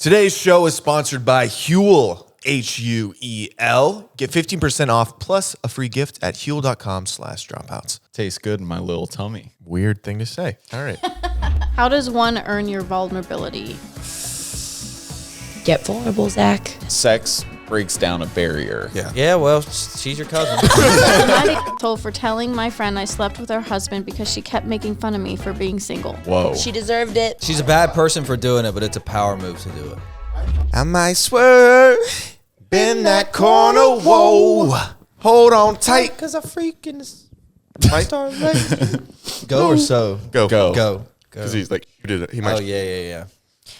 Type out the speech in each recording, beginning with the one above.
Today's show is sponsored by Huel, Huel. Get 15% off plus a free gift at huel.com/dropouts. Tastes good in my little tummy. Weird thing to say. All right. How does one earn your vulnerability? Get vulnerable, Zach. Sex breaks down a barrier. Yeah, well, she's your cousin. I'm told for telling my friend I slept with her husband because she kept making fun of me for being single. Whoa. She deserved it. She's a bad person for doing it, but it's a power move to do it. I might swerve, bend that corner, whoa. Hold on tight. Because I freaking Right? go or so. Go. Because he's like, you did it. He might. Oh, yeah.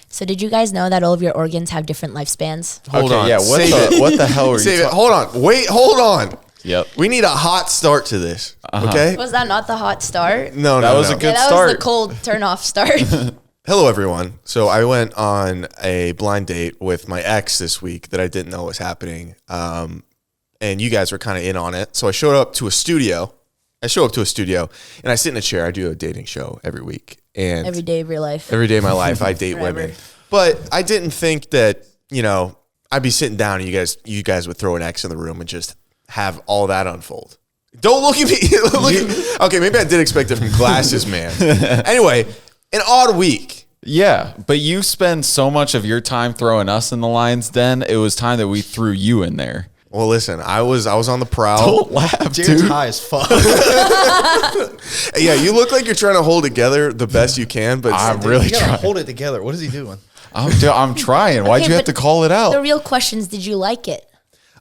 So did you guys know that all of your organs have different lifespans? Hold on. Yeah, what the hell are you Save it. talking? Hold on. Wait, hold on. Yep. We need a hot start to this. Okay? Was that not the hot start? No, That was a Yeah, good that start. was the cold turn-off start. Hello, everyone. So I went on a blind date with my ex this week that I didn't know was happening. And you guys were kind of in on it. So I showed up to a studio. And I sit in a chair. I do a dating show every week. And Every day of your life. every day of my life, I date women. But I didn't think that, I'd be sitting down and you guys would throw an ex in the room and just have all that unfold. Don't look at me. Okay, maybe I did expect it from Glasses Man. Anyway, an odd week. Yeah, but you spend so much of your time throwing us in the lion's den. It was time that we threw you in there. Well, listen, I was on the prowl. Don't laugh, Jared's dude. high as fuck. Yeah, you look like you're trying to hold together the best you can, but I'm really You gotta trying. hold it together. What is he doing? I'm trying. Why'd Okay, you have but to call it The out? real question is, did you like it?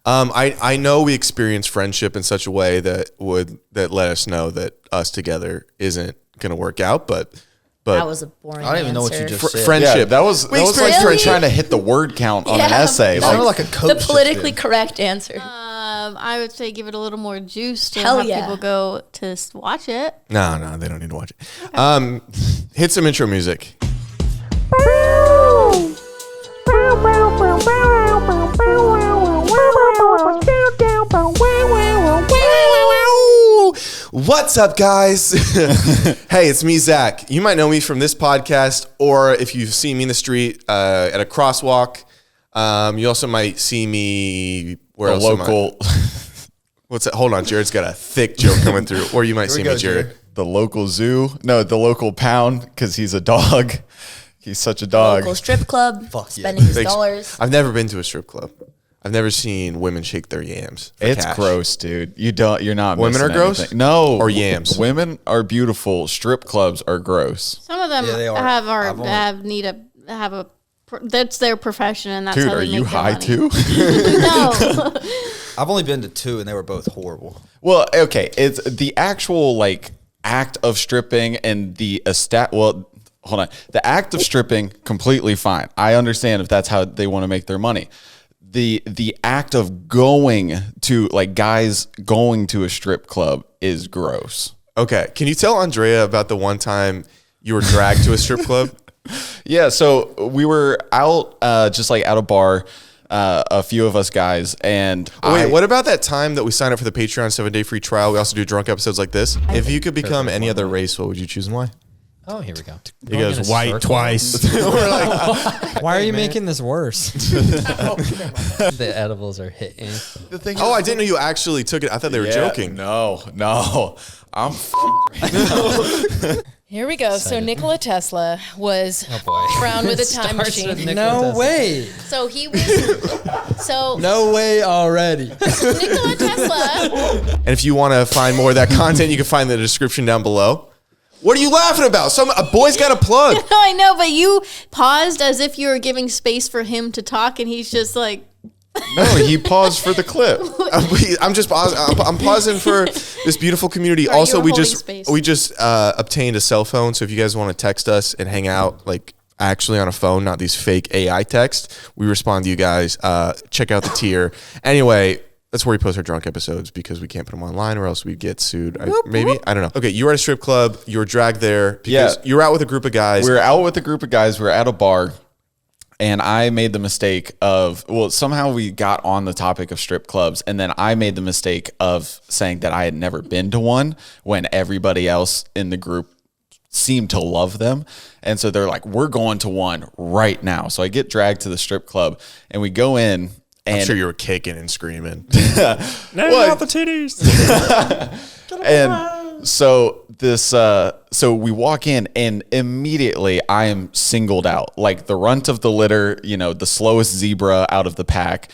I know we experienced friendship in such a way that let us know that us together isn't gonna work out, but That was a boring I don't even know what you answer. just said. friendship. Yeah, that was like experienced you were friendship. trying to hit the word count on an Yeah. essay. It sounded Like, like a coach. The politically correct answer. I would say give it a little more juice to Hell have yeah. people go to watch it. No, they don't need to watch it. Hit some intro music. What's up, guys? Hey, it's me, Zach. You might know me from this podcast, or if you've seen me in the street at a crosswalk. You also might see me where the else am I? local, What's that? Hold on, Jared's got a thick joke coming through. Or you might see we me, go, Jared. Jared. the local zoo. No, the local pound because he's a dog. He's such a dog. Local strip club, Fuck yeah. spending his Thanks. dollars. I've never been to a strip club. I've never seen women shake their yams. For It's cash. gross, dude. You're not. Women missing are gross? anything. No, Or yams? Women are beautiful. Strip clubs are gross. Some of them Yeah, they are. have a that's their profession, and that's Dude, how are they you make their high money. too? No. I've only been to 2, and they were both horrible. Well, okay. It's the actual act of stripping and the Well, hold on. The act of stripping, completely fine. I understand if that's how they want to make their money. The act of going to guys going to a strip club is gross. Okay. Can you tell Andrea about the one time you were dragged to a strip club? Yeah, so we were out, just at a bar, a few of us guys, and Wait, what about that time that we signed up for the Patreon 7-day free trial? We also do drunk episodes like this. If you could become any other race, what would you choose and why? Oh, here we go. He goes white twice. Why are you making this worse? The edibles are hitting. Oh, I didn't know you actually took it. I thought they were joking. No, I'm. Here we go. So Nikola Tesla was boy. crowned with a time Starts with machine. Nikola No Tesla. way. So he was. So No way already. Nikola Tesla. And if you want to find more of that content, you can find the description down below. What are you laughing about? A boy's got a plug. I know, but you paused as if you were giving space for him to talk, and he's just like, No, he paused for the clip. I'm just I'm pausing for this beautiful community. Sorry, Also, you were we holding just space. obtained a cell phone, so if you guys want to text us and hang out actually on a phone, not these fake AI texts, we respond to you guys. Check out the tier. Anyway, that's where we post our drunk episodes because we can't put them online or else we'd get sued. I don't know. Okay, you were at a strip club. You were dragged there because you were out with a group of guys. We were out with a group of guys. We were at a bar. And I made the mistake of, somehow we got on the topic of strip clubs. And then I made the mistake of saying that I had never been to one when everybody else in the group seem to love them. And so they're like, we're going to one right now. So I get dragged to the strip club and we go in. And I'm sure you were kicking and screaming. Not the titties. and so so we walk in and immediately I am singled out, like the runt of the litter, the slowest zebra out of the pack.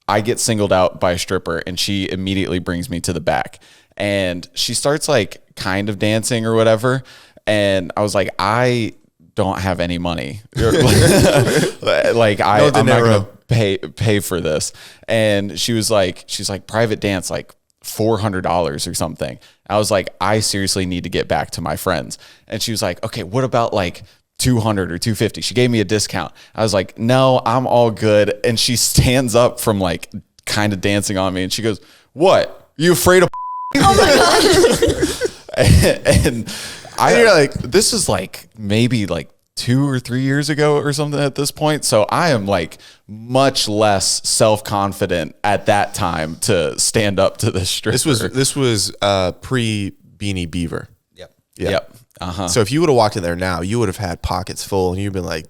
I get singled out by a stripper and she immediately brings me to the back and she starts like kind of dancing or whatever. And I was like, I don't have any money. Like I'm not gonna pay for this. And she's like private dance, like $400 or something. I was like, I seriously need to get back to my friends. And she was like, okay, what about like 200 or 250? She gave me a discount. I was like, no, I'm all good. And she stands up from like kind of dancing on me and she goes, what? You afraid of? Oh my God. and you're like, this is like maybe like 2 or 3 years ago or something at this point. So I am like much less self-confident at that time to stand up to this stripper. This was pre Beanie Beaver. Yep. Yeah. Yep. Uh-huh. So if you would have walked in there now, you would have had pockets full and you'd been like,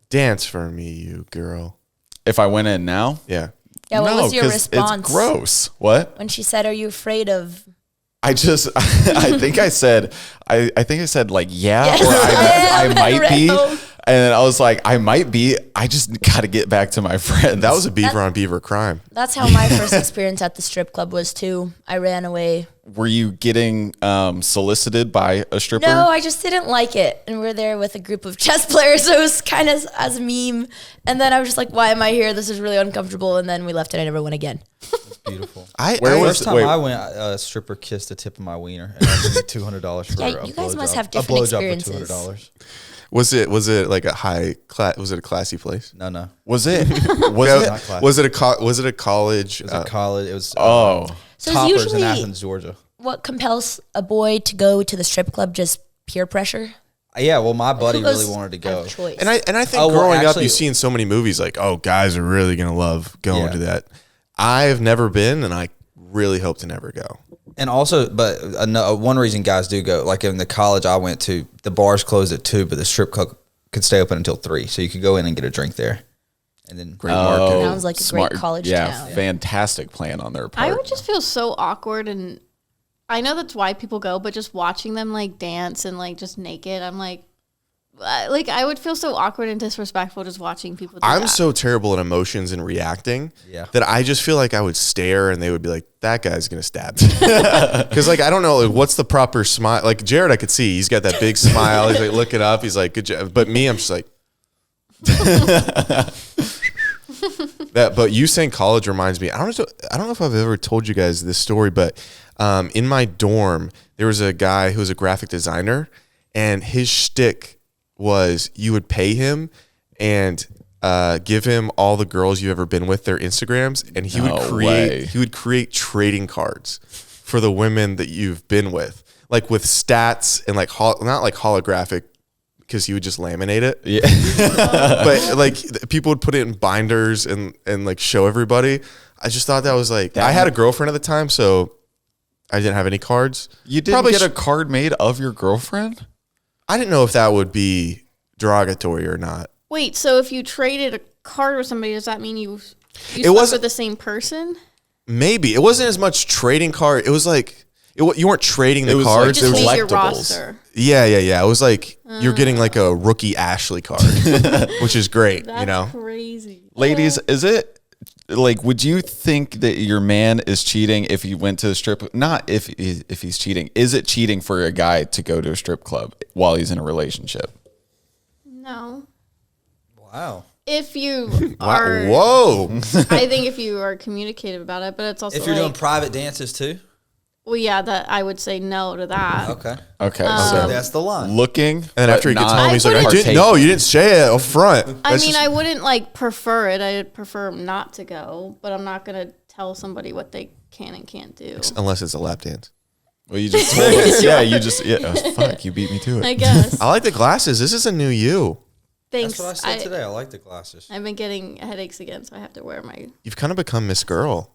dance for me, you girl. If I went in now? Yeah. Yeah, what was your 'cause response? It's gross. What? When she said, "Are you afraid of?" I think I said like, yeah, Yes, or I am. might be. Right. And I was like, I might be. I just got to get back to my friends. That was a beaver on beaver crime. That's how my first experience at the strip club was too. I ran away. Were you getting solicited by a stripper? No, I just didn't like it. And we're there with a group of chess players, so it was kind of as a meme. And then I was just like, why am I here? This is really uncomfortable. And then we left and I never went again. Beautiful. Wait. First time I went, a stripper kissed the tip of my wiener and offered me $200 for Yeah, a you guys must blowjob. have different a blowjob experiences. for $200. Was it like a high class? Was it a classy place? No. Was it? Not classy. Was it a college? It was a college. It was So it's Toppers usually in Athens, Georgia. what compels a boy to go to the strip club? Just peer pressure. Yeah, well, my buddy Who goes really wanted to out go. of choice? And I think Oh, well, growing up, actually- you've seen so many movies like, oh, guys are really gonna love going Yeah. to that. I've never been, and I really hope to never go. And also, but one reason guys do go, like in the college I went to, the bars closed at 2, but the strip club could stay open until 3, so you could go in and get a drink there. And then Great marketing. Sounds like a great college town. Fantastic plan on their part. I would just feel so awkward, and I know that's why people go, but just watching them like dance and like just naked, I'm like I would feel so awkward and disrespectful just watching people do I'm that. so terrible at emotions and reacting that I just feel like I would stare and they would be like, that guy's going to stab me. Because like, I don't know, like, what's the proper smile? Like Jared, I could see he's got that big smile. He's like looking up. He's like, good job. But me, I'm just like, but you saying college reminds me, I don't know if I've ever told you guys this story, but in my dorm, there was a guy who was a graphic designer and his shtick was you would pay him and give him all the girls you've ever been with, their Instagrams, and he would create trading cards for the women that you've been with, like with stats and like not like holographic, because he would just laminate it. Yeah. But like people would put it in binders and like show everybody. I just thought that was like, I had a girlfriend at the time, so I didn't have any cards. You didn't get a card made of your girlfriend? I didn't know if that would be derogatory or not. Wait, so if you traded a card with somebody, does that mean you slept wasn't- with the same person? Maybe it wasn't as much trading card. It was like you weren't trading the was like cards. Just it was made your collectibles. roster. yeah. It was like you're getting like a rookie Ashley card, which is great. That's you know, crazy. Ladies, is it like, would you think that your man is cheating if he went to the strip? Not if he's cheating. Is it cheating for a guy to go to a strip club while he's in a relationship? No. Wow. If you are, whoa. I think if you are communicative about it, but it's also If you're like, doing private dances too? well, yeah, that I would say no to that. Okay. Okay, So so that's the line. looking, And then after he gets home, he's like, I I didn't. No, you didn't say it up front. I That's mean, just- I wouldn't like prefer it. I'd prefer not to go, but I'm not gonna tell somebody what they can and can't do. unless it's a lap dance. Well, you just told us. Fuck, you beat me to I it. guess. I like the glasses. This is a new you. Thanks. That's what I said today. I like the glasses. I've been getting headaches again, so I have to wear my. You've kind of become Miss Girl,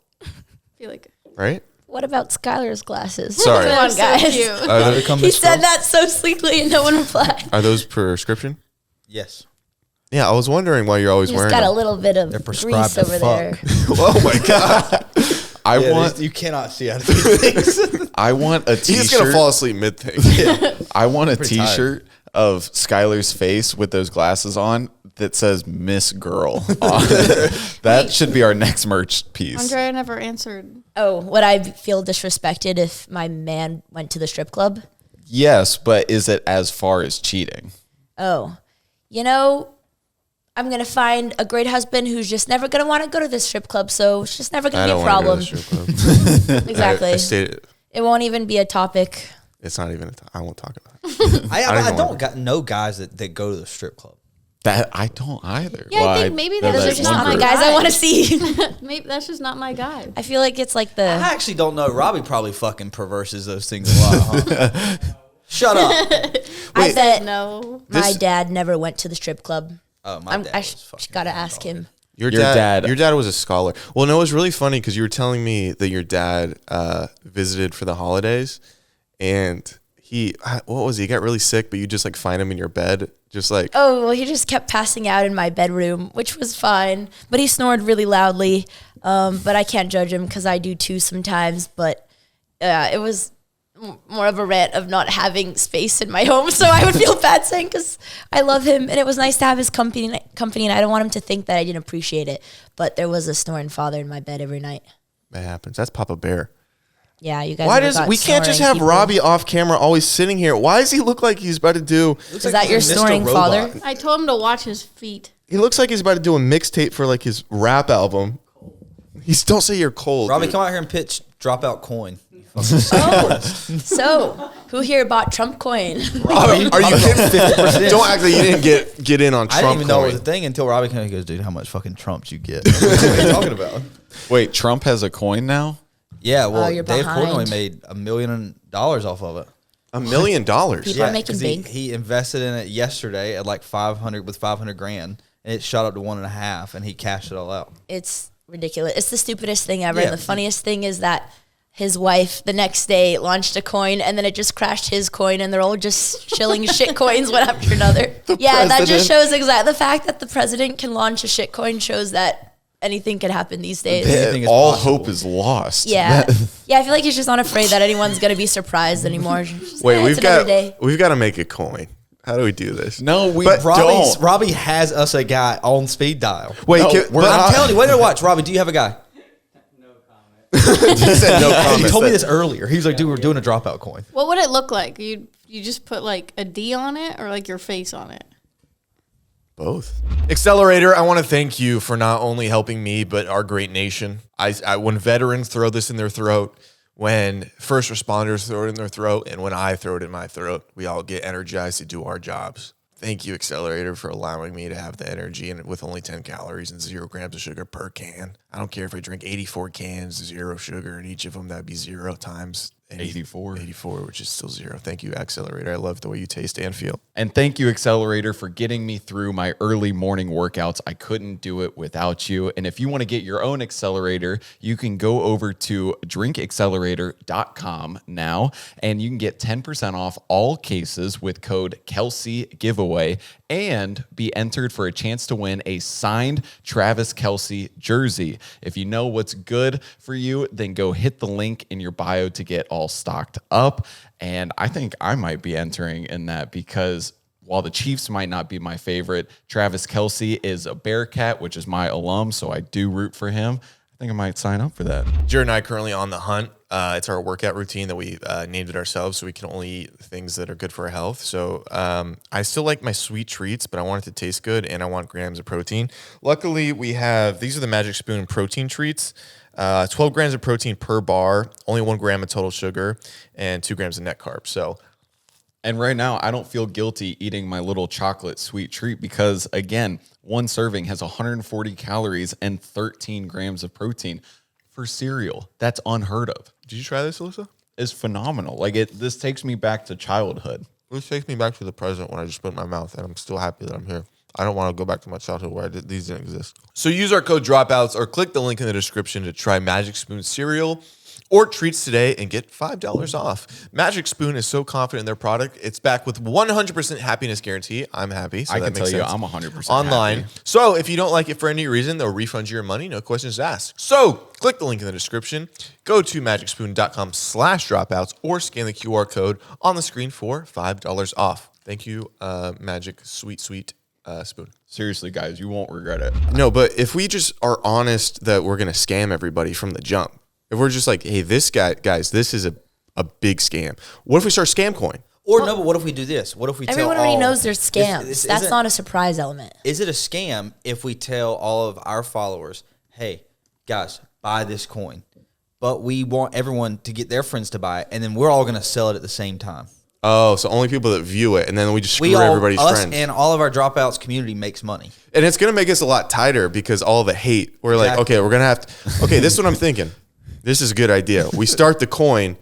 Feel like. right? What about Skylar's glasses? Sorry. Come on, So guys. cute. Are those, Become He Miss said Girl? that so sleekly and no one replied. are those prescription? Yes. Yeah, I was wondering why you're always You just wearing got a them. little bit of They're prescribed grease to over fuck. there. Oh my god. I want you cannot see out of these things. I want a He's gonna t-shirt. fall asleep mid thing. I want a Pretty tired. t-shirt of Skylar's face with those glasses on that says Miss Girl on it. That should be our next merch piece. Andrea never answered. Oh, would I feel disrespected if my man went to the strip club? Yes, but is it as far as cheating? Oh, you know, I'm going to find a great husband who's just never going to want to go to the strip club. So it's just never I going to be don't a want to go problem. to the strip club. Exactly. I stated, It won't even be a topic. it's not even. I won't talk about it. I even don't know guys that go to the strip club. That I don't either. Yeah, I think maybe know that's Those are just just not my group. guys I want to see. Maybe that's just not my guy. I feel like it's like I the. actually don't know. Robbie probably fucking perverses those things a lot. Huh? Shut up. I bet No. my dad never went to the strip club. Oh, my dad I was fucking gotta ask him. Your dad- Your dad was a scholar. Well, no, it was really funny because you were telling me that your dad visited for the holidays, and what was he? He got really sick, but you just like find him in your bed, just like. Oh, well, he just kept passing out in my bedroom, which was fine. But he snored really loudly. But I can't judge him because I do too sometimes. But it was more of a rant of not having space in my home. So I would feel bad saying because I love him. And it was nice to have his company. And I don't want him to think that I didn't appreciate it. But there was a snoring father in my bed every night. That happens. That's Papa Bear. Yeah, you guys. Why never does got we can't just snoring have people. Robbie off camera always sitting here? Why does he look like he's about to do? Is that your snoring father? I told him to watch his feet. He looks like he's about to do a mixtape for like his rap album. He's don't say you're cold. Robbie, dude. come out here and pitch Dropout Coin. So, who here bought Trump coin? Robbie, Are you kidding? 50%. Don't act like you didn't get in on I Trump didn't even know it coin. was a thing until Robbie came and goes, dude, how much fucking Trumps you get? What are you talking about? Wait, Trump has a coin now? Yeah, well, you're Dave behind. Portnoy made $1 million off of it. $1 million. People are making 'cause bank. he invested in it yesterday at like 500 grand, and it shot up to 1.5, and he cashed it all out. It's ridiculous. It's the stupidest thing ever. Yeah. And the funniest thing is that his wife the next day launched a coin and then it just crashed his coin and they're all just shilling shit coins one after another. Yeah, that just shows exactly the fact that the president can launch a shit coin shows that anything can happen these days. Anything is All possible. hope is lost. Yeah. Yeah, I feel like he's just not afraid that anyone's gonna be surprised anymore. Just, Wait, it's we've another day. got to make a coin. How do we do this? No, we But don't. Robbie has us a guy on speed dial. Wait, No, can, we're but not. I'm telling you, wait to watch. Robbie, do you have a guy? he said no He comment. told me this earlier. He was like, dude, we're doing a dropout coin. What would it look like? You just put like a D on it or like your face on it? Both. Accelerator, I want to thank you for not only helping me, but our great nation. When veterans throw this in their throat, when first responders throw it in their throat, and when I throw it in my throat, we all get energized to do our jobs. Thank you, Accelerator, for allowing me to have the energy and with only 10 calories and 0 grams of sugar per can. I don't care if I drink 84 cans, 0 sugar in each of them. That'd be 0 times 84. 84, which is still 0. Thank you, Accelerator. I love the way you taste and feel. And thank you, Accelerator, for getting me through my early morning workouts. I couldn't do it without you. And if you want to get your own accelerator, you can go over to drinkaccelerator.com now, and you can get 10% off all cases with code Kelsey Giveaway and be entered for a chance to win a signed Travis Kelsey jersey. If you know what's good for you, then go hit the link in your bio to get all stocked up. And I think I might be entering in that because while the Chiefs might not be my favorite, Travis Kelsey is a Bearcat, which is my alum, so I do root for him. I think I might sign up for that. Jared and I are currently on the hunt. It's our workout routine that we named it ourselves, so we can only eat things that are good for our health. So I still like my sweet treats, but I want it to taste good, and I want grams of protein. Luckily, we have, these are the Magic Spoon protein treats. 12 grams of protein per bar, only 1 gram of total sugar, and 2 grams of net carbs. So And right now, I don't feel guilty eating my little chocolate sweet treat because, again, one serving has 140 calories and 13 grams of protein for cereal. That's unheard of. did you try this, Alyssa? It's phenomenal. This takes me back to childhood. This takes me back to the present when I just put it in my mouth, and I'm still happy that I'm here. I don't want to go back to my childhood where these didn't exist. So use our code Dropouts or click the link in the description to try Magic Spoon cereal or treats today and get $5 off. Magic Spoon is so confident in their product, it's backed with 100% happiness guarantee. I'm happy. So I that can makes tell you sense. I'm 100% online. happy. So if you don't like it for any reason, they'll refund you your money. No questions asked. So click the link in the description. Go to magicspoon.com/dropouts or scan the QR code on the screen for $5 off. Thank you, Magic Sweet Spoon. Seriously, guys, you won't regret it. No, but if we just are honest that we're going to scam everybody from the jump, if we're just like, hey, this guys, this is a big scam. What if we start scam coin? Or no, but what if we do this? What if we Everyone tell already all- knows there's scams. This That's isn't- not a surprise element. Is it a scam if we tell all of our followers, hey, guys, buy this coin, but we want everyone to get their friends to buy it, and then we're all going to sell it at the same time? Oh, so only people that view it, and then we just screw We all, everybody's us friends. and all of our dropouts community makes money. And it's going to make us a lot tighter because all the hate, we're like, Exactly. okay, we're going to have to, okay, this is what I'm thinking. This is a good idea. We start the coin,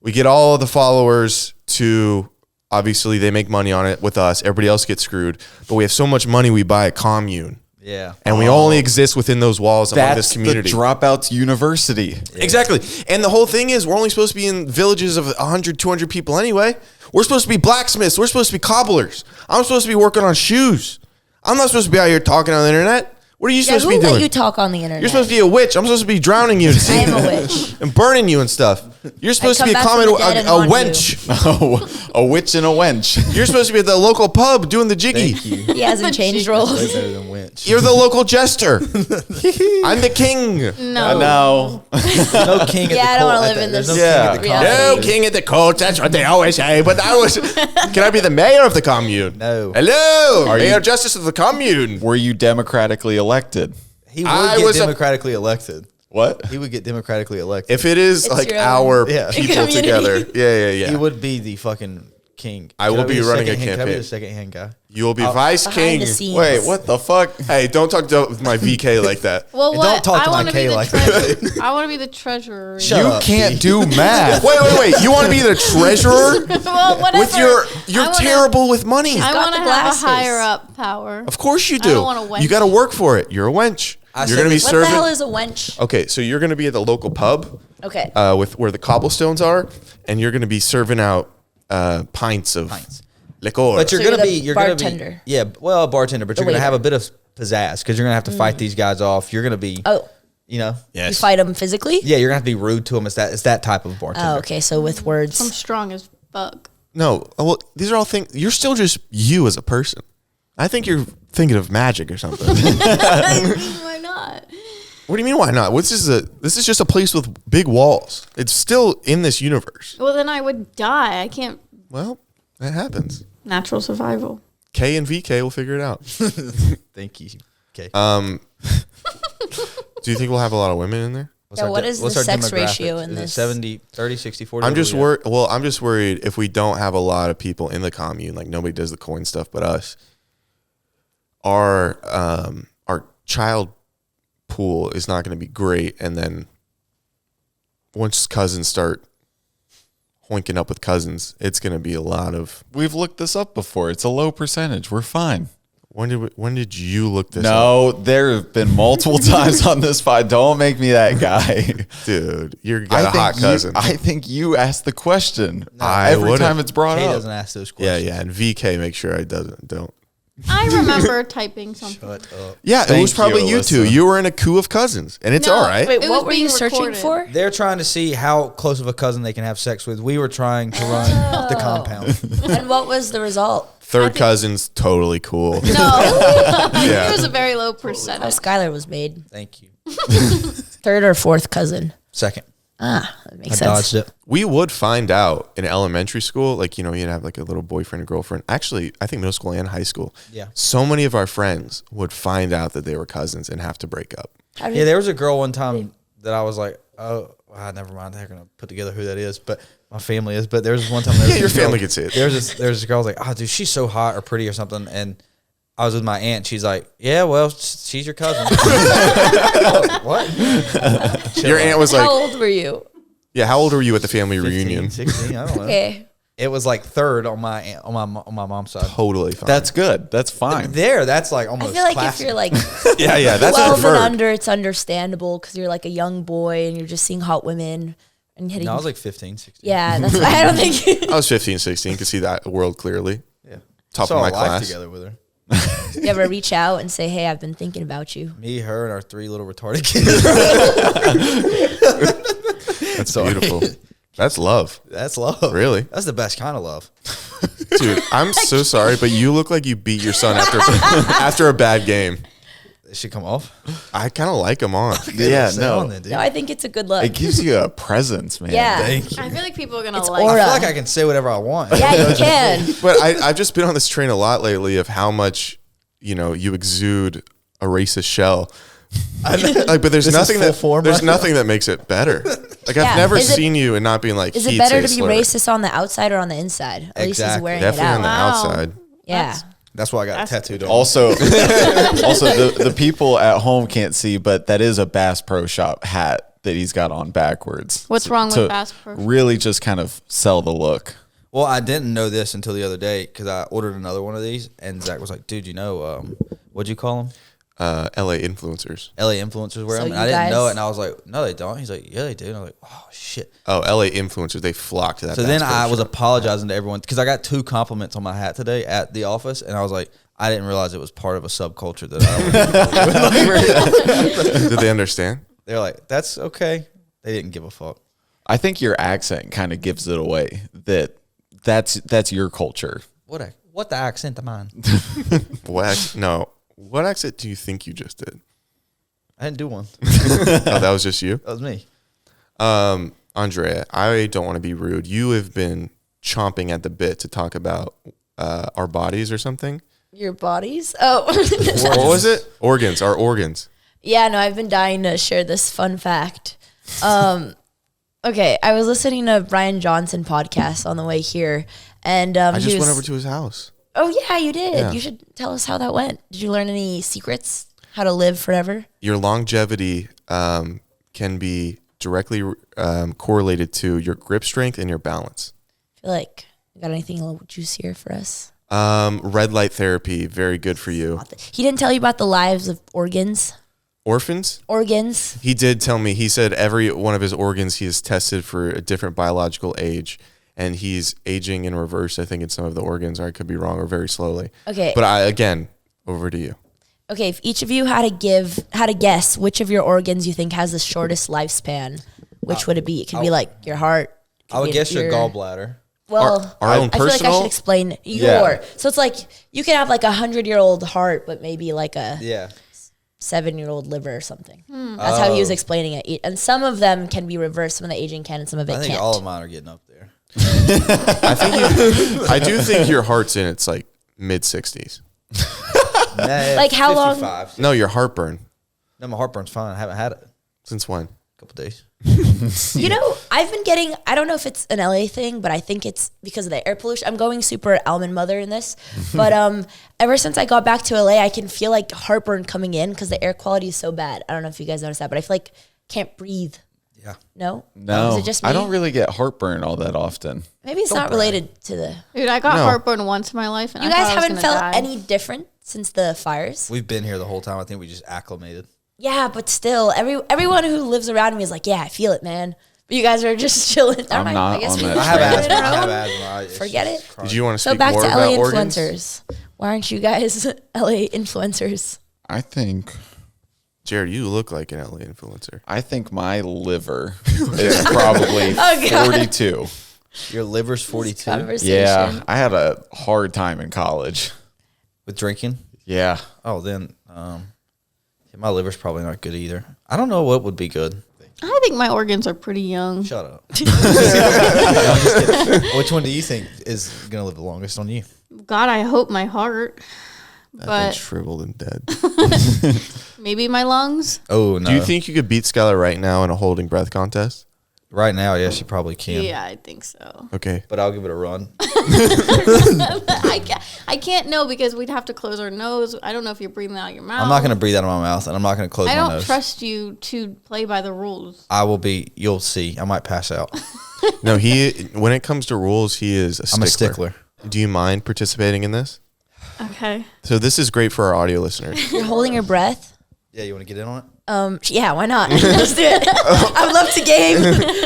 we get all of the followers to, obviously they make money on it with us. Everybody else gets screwed, but we have so much money, we buy a commune. Yeah. And we only exist within those walls among this That's community. the Dropouts University. Exactly. And the whole thing is we're only supposed to be in villages of 100, 200 people anyway. We're supposed to be blacksmiths. We're supposed to be cobblers. I'm supposed to be working on shoes. I'm not supposed to be out here talking on the internet. What are you Yeah, supposed who to be let doing? you talk on the internet? You're supposed to be a witch. I'm supposed to be drowning you I am a witch. and burning you and stuff. You're supposed to come be a back from common, the dead and a haunt you. wench. Oh, a witch and a wench. You're supposed to be at the local pub doing the jiggy. Thank you. He hasn't changed roles. Better than winch. You're the local jester. I'm the king. No. No. No king at Yeah, the I don't cult wanna at live the- in there's this no king at reality. the commune. No king at the court. That's what they always say. But I was. Can I be the mayor of the commune? No. Hello, Are mayor you- justice of the commune. Were you democratically elected? He would I get was a- democratically elected. What? He would get democratically elected. If it is It's like your our own Yeah. people community. together, yeah. He would be the fucking king. I will be running a Can I be campaign. the second hand guy? You will be vice Behind king. the scenes. Wait, what the fuck? Hey, don't talk to my VK like that. Well, And what? don't talk to I my want to K be the like treasurer. I want to be the treasurer. Shut You up, can't B. do math. Wait. You want to be the treasurer? Well, whatever. With you're I wanna- terrible with money. I got want to the have a glasses. higher up power. Of course you I do. don't want a wench. You got to work for it. You're a wench. I You're said going to be this- What serving. the hell is a wench? Okay, so you're going to be at the local pub Okay. with where the cobblestones are, and you're going to be serving out pints of liquor. But you're So you're gonna the be bartender. a bartender, but The you're gonna have a waiter. bit of pizzazz because you're gonna have to fight these guys off. You're gonna be, Oh, you know, yes. you fight them physically? yeah, you're gonna have to be rude to them. It's that type of bartender. Oh, okay. So with I'm words. strong as fuck. No, well, these are all things. You're still just you as a person. I think you're thinking of magic or something. Why not? What do you mean? Why not? This is just a place with big walls. It's still in this universe. Well, then I would die. I can't. Well, that happens. Natural survival. K and VK will figure it out. Thank you. Okay. Do you think we'll have a lot of women in there? Yeah, what is the what's our sex demographics? ratio in Is it this? 70, 30, 60, 40? I'm What just do we got? worried. Well, I'm just worried if we don't have a lot of people in the commune, like nobody does the coin stuff but us. Our child pool is not going to be great, and then once cousins start hoinking up with cousins, it's going to be a lot of. We've looked this up before. It's a low percentage. We're fine. When did you look this up? No, there have been multiple times on this pod. Don't make me that guy. Dude, you're got a hot cousin. I think you asked the question I every wouldn't. time it's brought Kay up. doesn't ask those yeah, questions. and VK make sure I don't. I remember typing something. Shut up. Yeah, it Thank was probably you, you two. Alyssa. You were in a coup of cousins, and it's No, all right. Wait, It what was were you being searching recorded. for? They're trying to see how close of a cousin they can have sex with. We were trying to run the compound. And what was the result? Third cousin's totally cool. No, Yeah. it was a very low How percentage. Skylar was made. Thank you. Third or fourth cousin. Second. Ah, that makes I sense. dodged it. We would find out in elementary school, like, you'd have like a little boyfriend and girlfriend. Actually, I think middle school and high school. Yeah. So many of our friends would find out that they were cousins and have to break up. How did- Yeah, there was a girl one time that I was like, oh, never mind. They're gonna put together who that is, but my family is. But there was one time. There was Yeah, your this girl- family can see it. There's this girl I was like, oh, dude, she's so hot or pretty or something, and I was with my aunt. She's like, yeah, well, she's your cousin. What? Your aunt was like, How old were you? yeah, how old were you at the family 15, reunion? 16, I don't know. Okay. It was like third on my aunt, on my mom's side. Totally fine. That's good. That's fine. That's like I almost. feel like classic. if you're like yeah, that's 12 and preferred. under, it's understandable because you're like a young boy and you're just seeing hot women. And hitting. No, I was like 15, 16. Yeah, that's why I don't think. I was 15, 16, could see that world clearly. Yeah. Top Saw of my our life class. together with her. You ever reach out and say, "Hey, I've been thinking about you." Me, her, and our 3 little retarded kids. That's beautiful. That's love. That's love. Really? That's the best kind of love. Dude, I'm so sorry, but you look like you beat your son after a bad game. It should come off. I kind of like him on. Yeah, Sit no. on then, dude. No, I think it's a good look. It gives you a presence, man. Yeah. Thank you. I feel like people are gonna It's like. I aura. feel like I can say whatever I want. Yeah, you can. But I've just been on this train a lot lately of how much, you exude a racist shell. Like, but there's This is nothing full that form there's right now? nothing that makes it better. Like I've Yeah. never Is it- seen you and not being like. Is it he'd better say to be slur. racist on the outside or on the inside? At least he's Exactly. wearing Definitely it on the out. Wow. outside. Yeah. That's why I got That's- tattooed on. Also, the people at home can't see, but that is a Bass Pro Shop hat that he's got on backwards. What's wrong with To Bass Pro Shop? Really just kind of sell the look. Well, I didn't know this until the other day because I ordered another one of these, and Zach was like, "Dude, what'd you call them? LA influencers. LA influencers wear So them." And you I didn't know guys- it, and I was like, "No, they don't." He's like, "Yeah, they do." And I was like, "Oh shit." Oh, LA influencers. They flock to that. So Bass then Pro I was Shop. apologizing to everyone because I got 2 compliments on my hat today at the office, and I was like, I didn't realize it was part of a subculture that I. Did they understand? They're like, "That's okay." They didn't give a fuck. I think your accent kind of gives it away that's your culture. What the accent of mine? What accent do you think you just did? I didn't do one. Oh, that was just you? That was me. Andrea, I don't want to be rude. You have been chomping at the bit to talk about our bodies or something. Your bodies? Oh. What was it? Organs, our organs. Yeah, no, I've been dying to share this fun fact. Okay, I was listening to Brian Johnson podcast on the way here, and I just went over to his house. Oh yeah, you did. Yeah. You should tell us how that went. Did you learn any secrets? How to live forever? Your longevity can be directly correlated to your grip strength and your balance. I feel like you got anything a little juicier for us? Red light therapy, very good for you. He didn't tell you about the lives of organs. Orphans? Organs. He did tell me. He said every one of his organs he has tested for a different biological age, and he's aging in reverse, I think, in some of the organs, or I could be wrong, or very slowly. Okay. But again, over to you. Okay, if each of you had to guess which of your organs you think has the shortest lifespan, which would it be? It could be like your heart. it could I would be guess your your- gallbladder. Well, Our own I feel like I personal? should explain your. Yeah. So it's like you can have like 100-year-old heart, but maybe like a Yeah. 7-year-old liver or something. That's how he was explaining it. And some of them can be reversed. Some of the aging can, and some of it I think can't. all of mine are getting up there. I do think your heart's in its like mid 60s. Like how long- 55. No, your heartburn. No, my heartburn's fine. I haven't had it. Since when? A couple days. You know, I've been getting, I don't know if it's an LA thing, but I think it's because of the air pollution. I'm going super almond mother in this. But ever since I got back to LA, I can feel like heartburn coming in because the air quality is so bad. I don't know if you guys noticed that, but I feel like can't breathe. Yeah. No? No, Is it just me? I don't really get heartburn all that often. Maybe it's not related to the. Dude, I got No. heartburn once in my life, and You I guys thought I was haven't gonna felt die. any different since the fires? We've been here the whole time. I think we just acclimated. Yeah, but still, everyone who lives around me is like, yeah, I feel it, man. But you guys are just chilling. I'm I not guess on we that can I have train. share it asthma. I around. have asthma. It's Forget just it. chronic. Did you want to So speak back more to LA about organs? influencers. Why aren't you guys LA influencers? I think Jared, you look like an LA influencer. my liver is probably Oh, God. 42. Your liver's 42 Conversation. Yeah, I had a hard time in college. with drinking. Yeah. Oh, then my liver's probably not good either. I don't know what would be good. I think my organs are pretty young. Shut up. No, I'm just kidding. Which one do you think is gonna live the longest on you? God, I hope my heart, I've been but shriveled and dead. maybe my lungs. Oh no. Do you think you could beat Skylar right now in a holding breath contest? right now? Yes, you probably can. Yeah, I think so. Okay. But I'll give it a run. I can't know because we'd have to close our nose. I don't know if you're breathing out your mouth. I'm not gonna breathe out of my mouth, and I'm not gonna close I my don't nose. trust you to play by the rules. I will be. You'll see. I might pass out. No, when it comes to rules, he is a stickler. I'm a stickler. Do you mind participating in this? Okay. So this is great for our audio listeners. You're holding your breath. Yeah, you want to get in on it? Yeah, why not? Let's do it. I would love to game.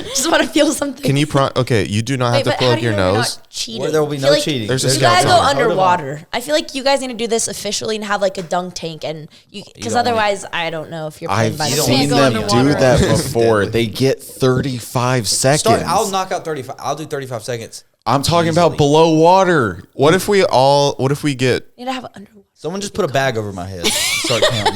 Just want to feel something. Can you okay, you do not have to but pull how up do you your know you're nose. not cheating? Well, there will be I feel no like cheating. There's a You scout gotta go zone. underwater. I feel like you guys need to do this officially and have like a dunk tank, and because don't otherwise, I don't know if you're playing I've by the seen can't go them do underwater. that before. They get 35 seconds. I'll knock out 35. I'll do 35 seconds. I'm talking Easily. about below water. What if we get You need to have underwater. Someone just put a bag over my head. Start counting.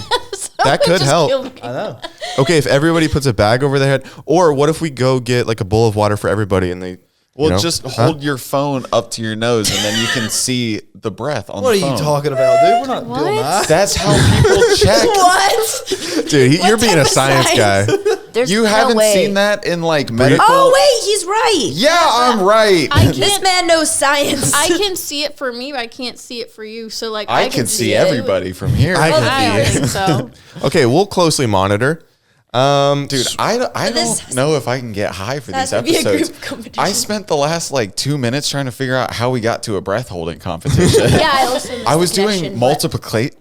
that could help. I know. Okay, if everybody puts a bag over their head, or what if we go get like a bowl of water for everybody and they Well, you know? just hold your phone up to your nose, and then you can see the breath on What the are phone. you talking about, dude? We're not Bill Nye. That's how people check. What? Dude, you're What being type a of science guy. There's You no haven't way. seen that in like medical. Oh wait, he's right. Yeah, I'm right. I This can't. man knows science. I can see it for me, but I can't see it for you. So like, I can see it. everybody from here. I can I see don't think so. Okay, we'll closely monitor. Dude, I this don't know if I can get high for has these to be a group episodes. competition. I spent the last like 2 minutes trying to figure out how we got to a breath holding competition. Yeah, I also missed I was the doing connection, multiple. Jesus.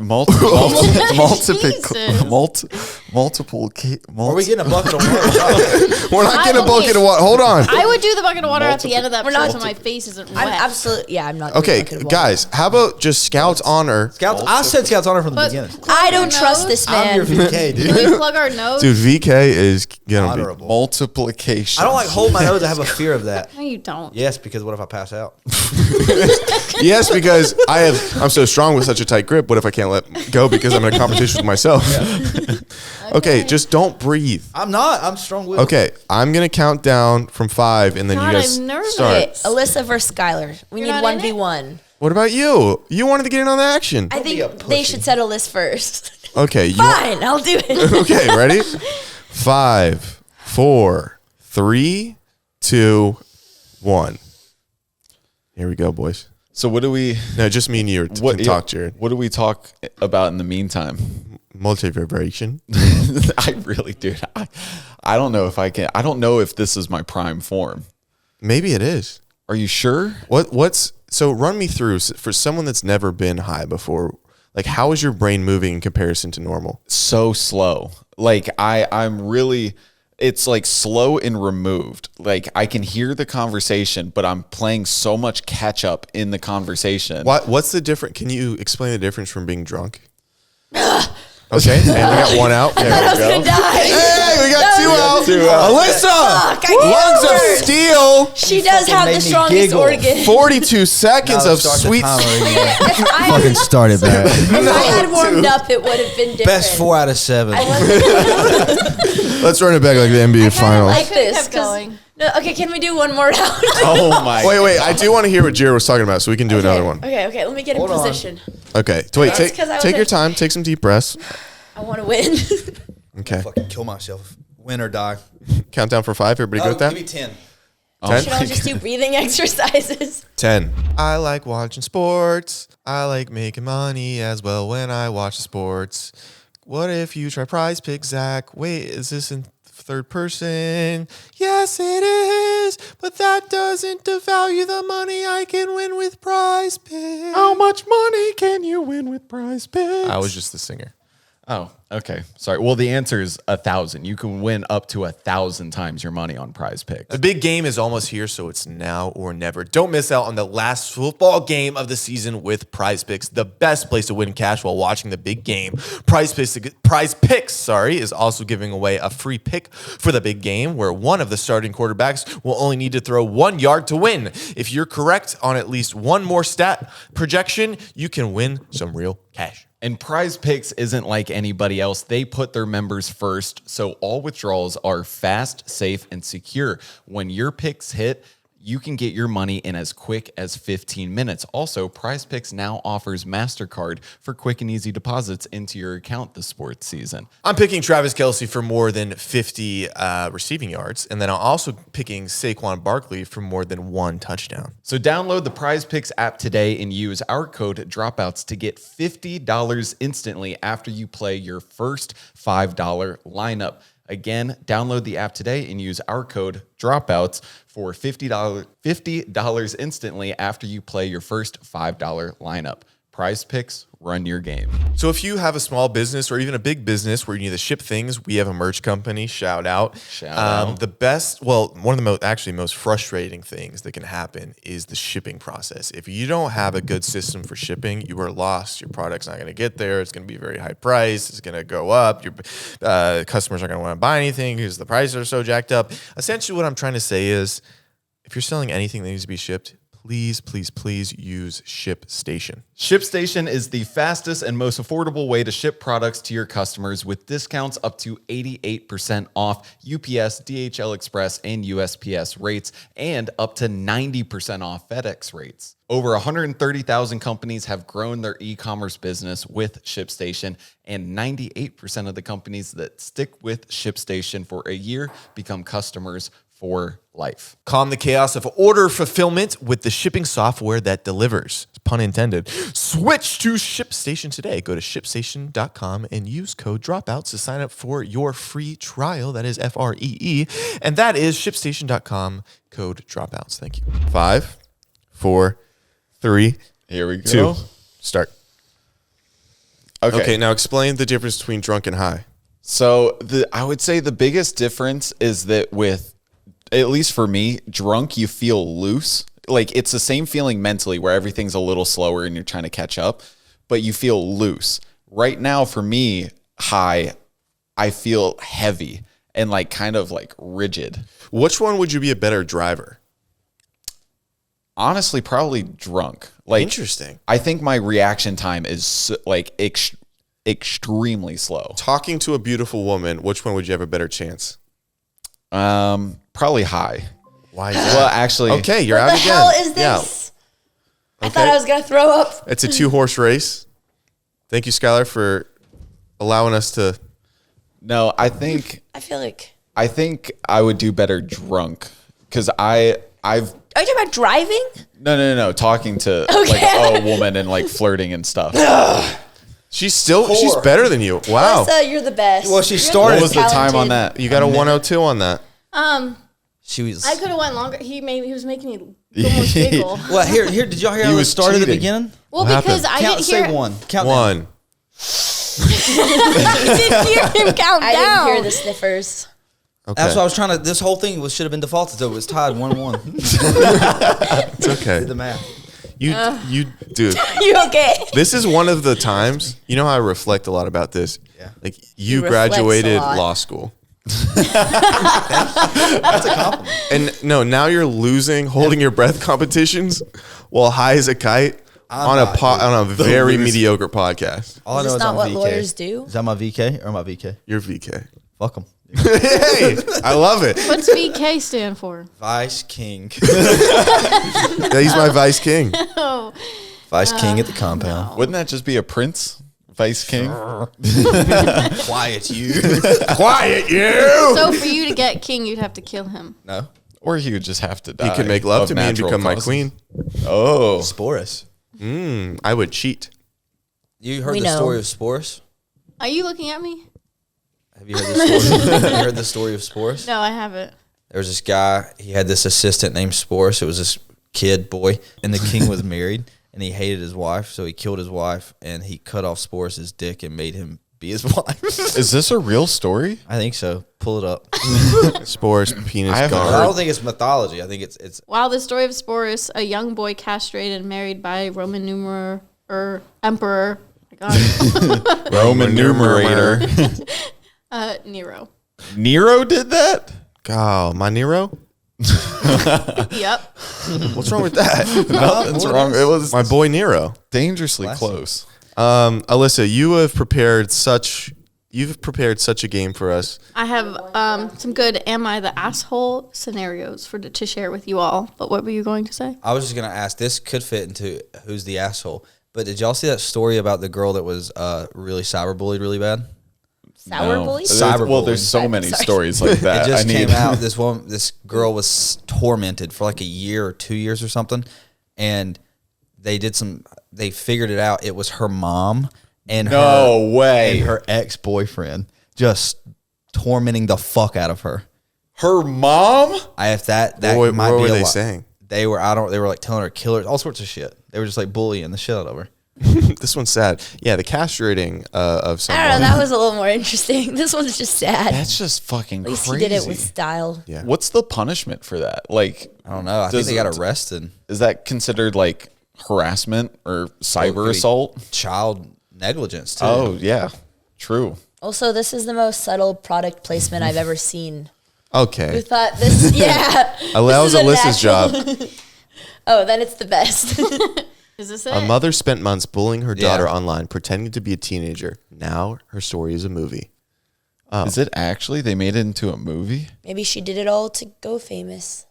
Are we getting a bucket of water? We're not getting a I bucket of only- water. Hold on. I would do the bucket of water at the end of that We're episode not- so my face isn't wet. I'm absolutely yeah. I'm not. Okay, doing bucket of water. guys, how about just Scouts honor? Scouts. I said Scouts honor from the But- beginning. I don't Your trust nose? this I'm your man. VK, Can dude. we plug our nose? Dude, VK is gonna Honorable. Multiplication. I don't like hold my nose. I have a fear of that. No, you don't. Yes, because what if I pass out? be. Yes, because I'm so strong with such a tight grip. What if I can't let go because I'm in a competition with myself? Okay, just don't breathe. I'm not. I'm strong-willed. Okay, I'm gonna count down from 5, and then God, you guys I'm nervous. start. Okay, Alyssa versus Skylar. We You're need not in 1v1. What about you? You wanted to get in on the action. I be a think they pussy. should settle this first. Okay, you Fine, I'll do it. okay? Ready? 5, 4, 3, 2, 1. Here we go, boys. So what do we? No, just me and you can talk, Jared. What do we talk about in the meantime? Multivibration. I really, dude. I don't know if I can. I don't know if this is my prime form. Maybe it is. Are you sure? What's so? Run me through for someone that's never been high before. Like, how is your brain moving in comparison to normal? So slow. Like I'm really. It's like slow and removed. Like I can hear the conversation, but I'm playing so much catch up in the conversation. What's the difference? Can you explain the difference from being drunk? Okay, and we got one out. There I we was go. gonna die. Hey, we got two out. two out. Alyssa, Fuck, I can't lungs of work. steel. She does fucking have made the me strongest giggle. organ. 42 seconds of sweet. If I, Fucking started back. if I had warmed up, it would have been different. Best 4 out of 7. Let's run it back like the NBA I Finals. like this. kept 'cause- going. No, okay, can we do one more round? Oh my. Wait. I do want to hear what Jared was talking about, so we can do another one. Okay, let me get in Hold on. position. Okay. So wait, That's take 'cause I was your in- time. Take some deep breaths. I want to win. Okay. Fucking kill myself. Win or die. Countdown for 5. Everybody good with that? Give me 10. 10? Should I just do breathing exercises? 10. I like watching sports. I like making money as well when I watch sports. What if you try Prize Pick, Zach? Wait, is this in third person? Yes, it is. But that doesn't devalue the money I can win with Prize Pick. How much money can you win with Prize Pick? I was just the singer. Oh, okay. Sorry. Well, the answer is 1,000. You can win up to 1,000 times your money on Prize Picks. The big game is almost here, so it's now or never. Don't miss out on the last football game of the season with Prize Picks, the best place to win cash while watching the big game. Prize Picks, is also giving away a free pick for the big game, where one of the starting quarterbacks will only need to throw 1 yard to win. If you're correct on at least one more stat projection, you can win some real cash. And Prize Picks isn't like anybody else. They put their members first, so all withdrawals are fast, safe, and secure. When your picks hit, you can get your money in as quick as 15 minutes. Also, Prize Picks now offers MasterCard for quick and easy deposits into your account this sports season. I'm picking Travis Kelce for more than 50 receiving yards, and then I'm also picking Saquon Barkley for more than 1 touchdown. So download the Prize Picks app today and use our code Dropouts to get $50 instantly after you play your first $5 lineup. Again, download the app today and use our code Dropouts for $50 instantly after you play your first $5 lineup. Prize Picks, run your game. So if you have a small business or even a big business where you need to ship things, we have a merch company. Shout out. The best, well, one of the most frustrating things that can happen is the shipping process. If you don't have a good system for shipping, you are lost. Your product's not going to get there. It's going to be very high price. It's going to go up. Your customers aren't going to want to buy anything because the prices are so jacked up. Essentially, what I'm trying to say is, if you're selling anything that needs to be shipped, please, please, please use ShipStation. ShipStation is the fastest and most affordable way to ship products to your customers with discounts up to 88% off UPS, DHL Express, and USPS rates, and up to 90% off FedEx rates. Over 130,000 companies have grown their e-commerce business with ShipStation, and 98% of the companies that stick with ShipStation for a year become customers for life. Calm the chaos of order fulfillment with the shipping software that delivers. Pun intended. Switch to ShipStation today. Go to ShipStation.com and use code Dropouts to sign up for your free trial. That is FREE. And that is ShipStation.com, code Dropouts. Thank you. 5, 4, 3, Here we go. 2, start. Okay, now explain the difference between drunk and high. So I would say the biggest difference is that with, at least for me, drunk, you feel loose. Like it's the same feeling mentally where everything's a little slower and you're trying to catch up, but you feel loose. Right now, for me, high, I feel heavy and like kind of like rigid. Which one would you be a better driver? Honestly, probably drunk. Like, interesting. I think my reaction time is like extremely slow. Talking to a beautiful woman, which one would you have a better chance? Probably high. Why is that? Well, actually, Okay, you're What out the again. hell is this? I thought I was going to throw up. It's a 2-horse race. Thank you, Skylar, for allowing us to. no, I think I feel like. I would do better drunk because I've Are you talking about driving? no talking to like a woman and like flirting and stuff. She's better than you. Wow. Melissa, you're the best. Well, she You're started- What was the time on talented. that? You got a 102 on that. She was. I could have went longer. He was making me almost giggle. Well, here. Did y'all hear how it was started at the cheating. beginning? Well, What because happened? I didn't Say hear one. Count down. 1. I didn't hear him count I down. didn't hear the sniffers. Okay. That's what I was trying to. This whole thing should have been defaulted, so it was tied 1-1. It's okay. Did the math. You dude. You okay? This is one of the times, you know how I reflect a lot about this? Yeah. Like you reflects a graduated lot. law school. That's a compliment. And no, now you're losing holding your breath competitions while high as a kite on a very mediocre podcast. All I Is know this is not I'm what VK. lawyers do? Is that my VK or my VK? You're VK. Fuck them. Hey, I love it. What's VK stand for? Vice King. Yeah, he's my vice king. Oh, Vice King at the compound. Wouldn't that just be a prince, vice king? Quiet you. Quiet you. so for you to get king, you'd have to kill him. No. Or he would just have to die. He could make love of to me and natural become my causes. queen. Oh, Sporus. I would cheat. You heard We the know. story of Sporus? Are you looking at me? Have you heard the story? Have you heard the story of Sporus? No, I haven't. There was this guy. He had this assistant named Sporus. It was this kid boy, and the king was married, and he hated his wife, so he killed his wife, and he cut off Sporus' dick and made him be his wife. is this a real story? I think so. Pull it up. Spores, penis, I haven't But I gone. don't think it's mythology. I think it's Wow, the story of Sporus, a young boy castrated and married by Roman emperor. Oh my God. Roman numerator. Nero. Nero did that? God, my Nero? Yep. What's wrong with that? Nothing's wrong. It was My boy Nero. dangerously Classic. close. Alyssa, you've prepared such a game for us. I have some good "Am I the asshole?" scenarios to share with you all. But what were you going to say? I was just gonna ask. This could fit into who's the asshole. But did y'all see that story about the girl that was really cyberbullied really bad? Sour No. bully? Well, there's so many stories like that. It just I need- came out. This girl was tormented for like a year or 2 years or something, and they figured it out. It was her mom and No way. and her ex-boyfriend just tormenting the fuck out of her. Her mom? If that What might were be a they lot. saying? They were like telling her to kill her, all sorts of shit. They were just like bullying the shit out of her. This one's sad. Yeah, the castrating of someone. I don't know. That was a little more interesting. This one's just sad. That's just fucking At least crazy. he did it with style. Yeah. What's the punishment for that? Like, I don't know. I think Does they got it- arrested. is that considered like harassment or cyber be assault? Child negligence too. Oh yeah, true. Also, this is the most subtle product placement I've ever seen. Who Okay. thought this? Yeah. That was This is a Alyssa's natural- job. Oh, then it's the best. Is this it? A mother spent months bullying her daughter Yeah. online, pretending to be a teenager. Now her story is a movie. Is it actually? They made it into a movie? Maybe she did it all to go famous.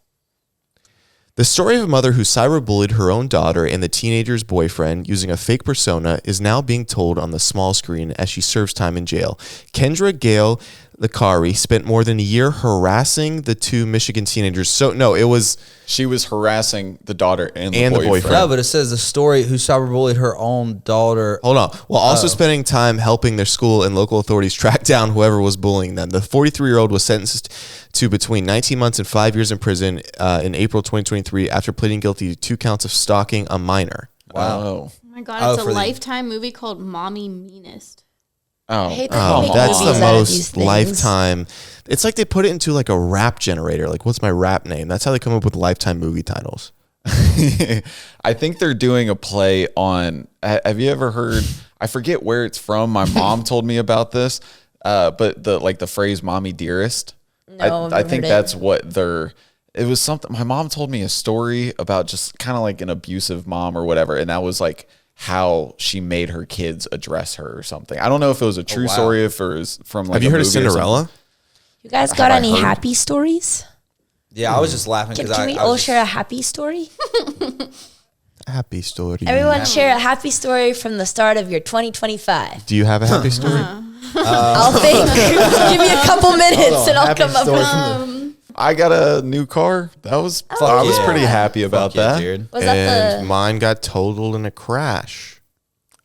The story of a mother who cyberbullied her own daughter and the teenager's boyfriend using a fake persona is now being told on the small screen as she serves time in jail. Kendra Gale Licari spent more than a year harassing the two Michigan teenagers. So, no, it was... She was harassing the daughter and the And the boyfriend. boyfriend. No, but it says the story who cyberbullied her own daughter. Hold on. While also spending time helping their school and local authorities track down whoever was bullying them. The 43-year-old was sentenced to between 19 months and 5 years in prison in April 2023 after pleading guilty to 2 counts of stalking a minor. Wow. Oh my god, Oh, it's for a the- Lifetime movie called Mommy Meanest. Oh, I hate that Oh, they make that's the movies out of these most things. Lifetime. It's like they put it into like a rap generator. Like, what's my rap name? That's how they come up with Lifetime movie titles. I think they're doing a play on. Have you ever heard? I forget where it's from. My mom told me about this, but the phrase "mommy dearest." No, I've I never think heard it. that's what they're. It was something. My mom told me a story about just kind of like an abusive mom or whatever, and that was like how she made her kids address her or something. I don't know if it was a true wow. story, if it was from like. Have you a heard of movie or something. Cinderella? You guys got I any heard? happy stories? Yeah, I was just laughing Can, because can we I all was share a happy story? Happy story. Everyone share a happy story from the start of your 2025. Do you have a happy story? I'll think. Give me a couple minutes and I'll happy come up story with I got a new car. That was. I was yeah. pretty happy about Fuck yeah, that. Jared. Was and that the... mine got totaled in a crash.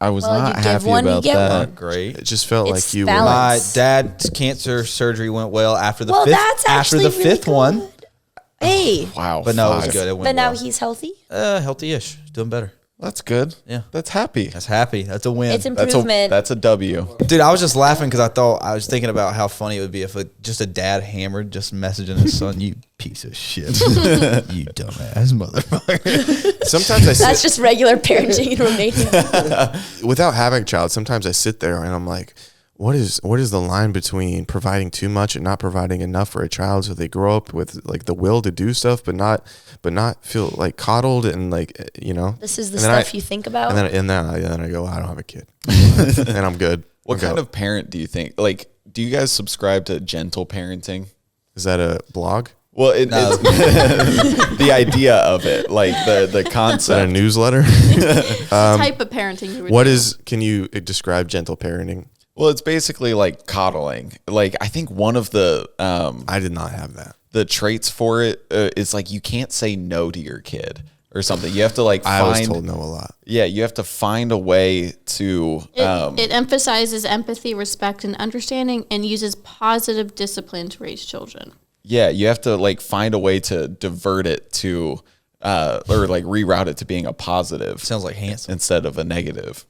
I was Well, not you give happy one, you about get that. Not great. It just felt It's like you balance. My Nice. dad's cancer surgery went well after the Well, fifth. that's After actually the really fifth one, good. Hey, Wow. but no, it was 5. good. It went but now well. he's healthy. Healthy-ish, doing better. That's good. Yeah. That's happy. That's happy. That's a win. It's That's improvement. that's a W. Dude, I was just laughing because I was thinking about how funny it would be if just a dad hammered, just messaging his son, "You piece of shit, you dumbass motherfucker." Sometimes I sit That's just regular parenting in Romania. without having a child. Sometimes I sit there and I'm like, what is the line between providing too much and not providing enough for a child, so they grow up with like the will to do stuff, but not feel like coddled and like This is the And then stuff you think about. And then I go, I don't have a kid, and I'm good. What Okay. kind of parent do you think? Like, do you guys subscribe to gentle parenting? Is that a blog? Well, it's the idea of it, like the Is that a concept. newsletter? Type of parenting you would What do. is? Can you describe gentle parenting? Well, it's basically like coddling. Like, I think one of the I did not have that. the traits for it is like you can't say no to your kid or something. You have to like I was find. told no a lot. Yeah, you have to find a way to. It emphasizes empathy, respect, and understanding, and uses positive discipline to raise children. Yeah, you have to like find a way to divert it to, or like reroute it to being a positive Sounds like handsome. instead of a negative.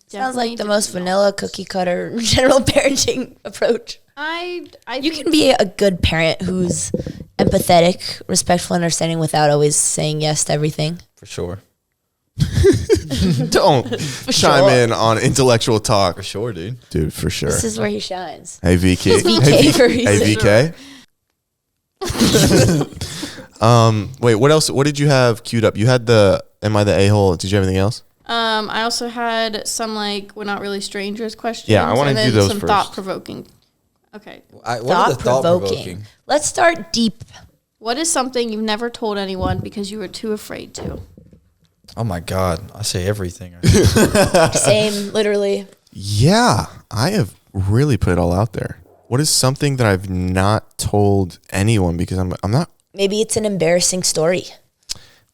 Sounds like the most vanilla cookie cutter general parenting approach. I You can be a good parent who's empathetic, respectful, understanding without always saying yes to everything. For sure. Don't chime sure. in on intellectual talk, For sure, dude. dude. For sure. This is where he shines. Hey VK. VK for a Hey reason. VK. Wait, what else? What did you have queued up? You had the "Am I the a-hole"? Did you have anything else? I also had some like we're not really strangers questions. Yeah, I wanna and do then those some first. thought provoking. Okay, What are the Thought thought provoking. provoking? Let's start deep. what is something you've never told anyone because you were too afraid to? Oh my God, I say everything. Same, literally. Yeah, I have really put it all out there. What is something that I've not told anyone because I'm not. Maybe it's an embarrassing story.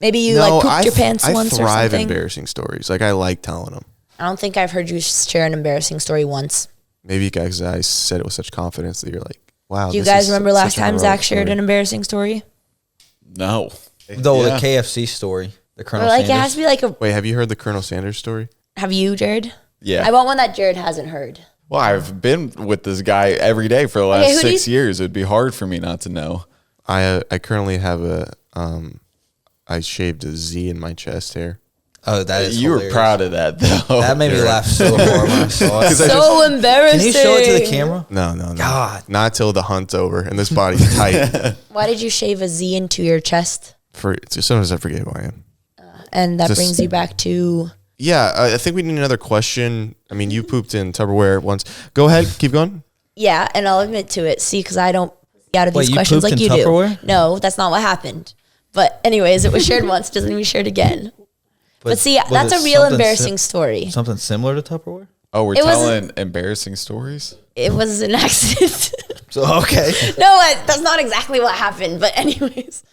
Maybe you like pooped your pants I once or thrive in something. embarrassing stories. Like I like telling them. I don't think I've heard you share an embarrassing story once. Maybe guys, I said it with such confidence that you're like, wow. Do you this guys is remember such last a time heroic Zach shared story. an embarrassing story? No. Though Yeah. the KFC story, the Or Colonel like it Sanders. has to be like a Wait, have you heard the Colonel Sanders story? Have you, Jared? Yeah. I want one that Jared hasn't heard. Well, I've been with this guy every day for the last Okay, who do 6 years. It'd be hard for me not to know. I currently have I shaved a Z in my chest hair. Oh, that is You were hilarious. proud of that, though. That made me laugh so hard when I saw it. So embarrassing. Can you show it to the camera? No. God. Not till the hunt's over and this body's tight. Why did you shave a Z into your chest? Sometimes I forget who I am. And that Just- brings you back to. Yeah, I think we need another question. I mean, you pooped in Tupperware once. Go ahead, keep going. Yeah, and I'll admit to it. See, because I don't out of these Wait, you questions pooped like in you Tupperware? do. No, that's not what happened. But anyways, it was shared once. Doesn't need to be shared again. But see, was that's it a real something embarrassing story. Something similar to Tupperware? Oh, we're It was- telling embarrassing stories? It was an accident. So, okay. No, that's not exactly what happened. But anyways.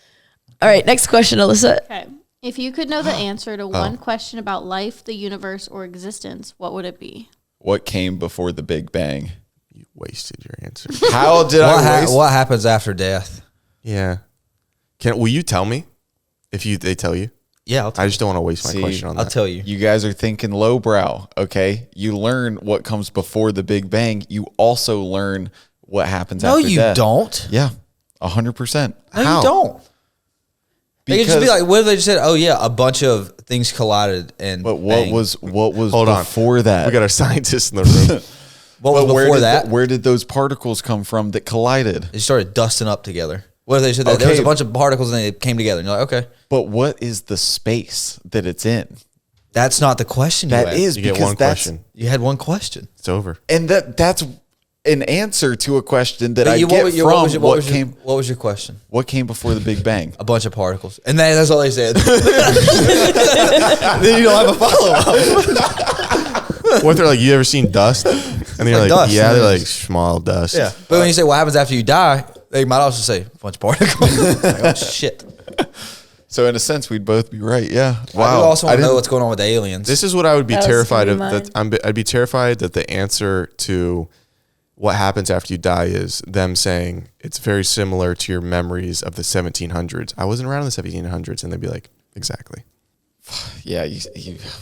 All right, next question, Alyssa. Okay. If you could know the answer to one question about life, the universe, or existence, what would it be? What came before the Big Bang? You wasted your answer. How did I waste? What happens after death? Yeah. Will you tell me if they tell you? Yeah, I just don't want to waste my See, question on I'll that. tell you. You guys are thinking lowbrow, okay? You learn what comes before the Big Bang. You also learn what happens No, after you death. don't. Yeah, 100%. No, How? you don't. They could just be Because- like, what if they just said, oh, yeah, a bunch of things collided and But what bang. was Hold on. before that? We got our scientists in the room. What was But before that? Where did those particles come from that collided? They started dusting up together. What if they said that there was a Okay. bunch of particles and they came together? And you're like, okay, But what is the space that it's in? that's not the question. That asked. is You get because one that's question. You had one question. It's over. and that's an answer to a question that I You- get what from was your- what was your- came what was your question? what came before the Big Bang. A bunch of particles. And that's all they said. Then you don't have a follow-up. What if they're like, you ever seen dust? And they're Like like, dust. yeah, they're like small dust. Yeah. But when you say what happens after you die, they might also say a bunch of particles. Like, oh, shit. So in a sense, we'd both be right. Yeah. I do also I want to know didn't- what's going on with the aliens. This is what I would be That was terrified gonna of. be I'd be terrified that the answer to what happens after you die is them saying it's very similar to your memories of the 1700s. I wasn't around in the 1700s, and they'd be like, exactly. Yeah.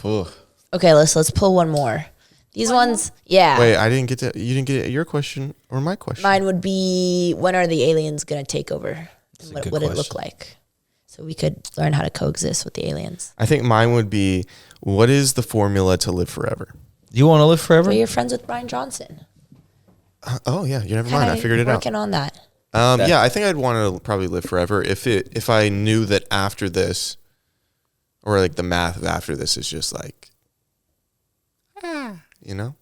Ugh. Okay, let's pull one more. These ones, yeah. Wait, I didn't get to. You didn't get your question or my question. Mine would be, when are the aliens going to take over? a What good would it look question. like? So we could learn how to coexist with the aliens. I think mine would be, what is the formula to live forever? You want to live forever? But you're friends with Brian Johnson. Oh yeah, you never mind. I figured it out. Working on that. Yeah, I think I'd want to probably live forever if I knew that after this, or like the math of after this is just like, you know.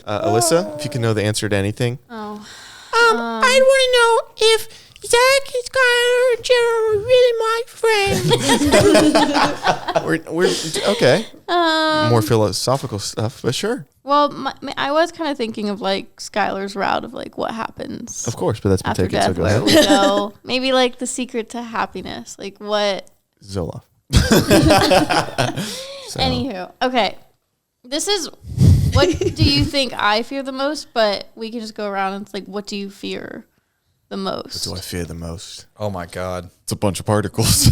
Alyssa, if you can know the answer to anything. Oh. I'd want to know if Zach and Skylar and Jared are really my friends. We're okay. More philosophical stuff, but sure, Well, I was kind of thinking of like Skylar's route of like what happens of course. But that's been after taken. So death, go where ahead. we go. Maybe like the secret to happiness. Like what? Zoloft. So, Anywho, okay. This is what do you think I fear the most? But we can just go around and it's like, what do you fear the most? what do I fear the most? Oh, my God. It's a bunch of particles.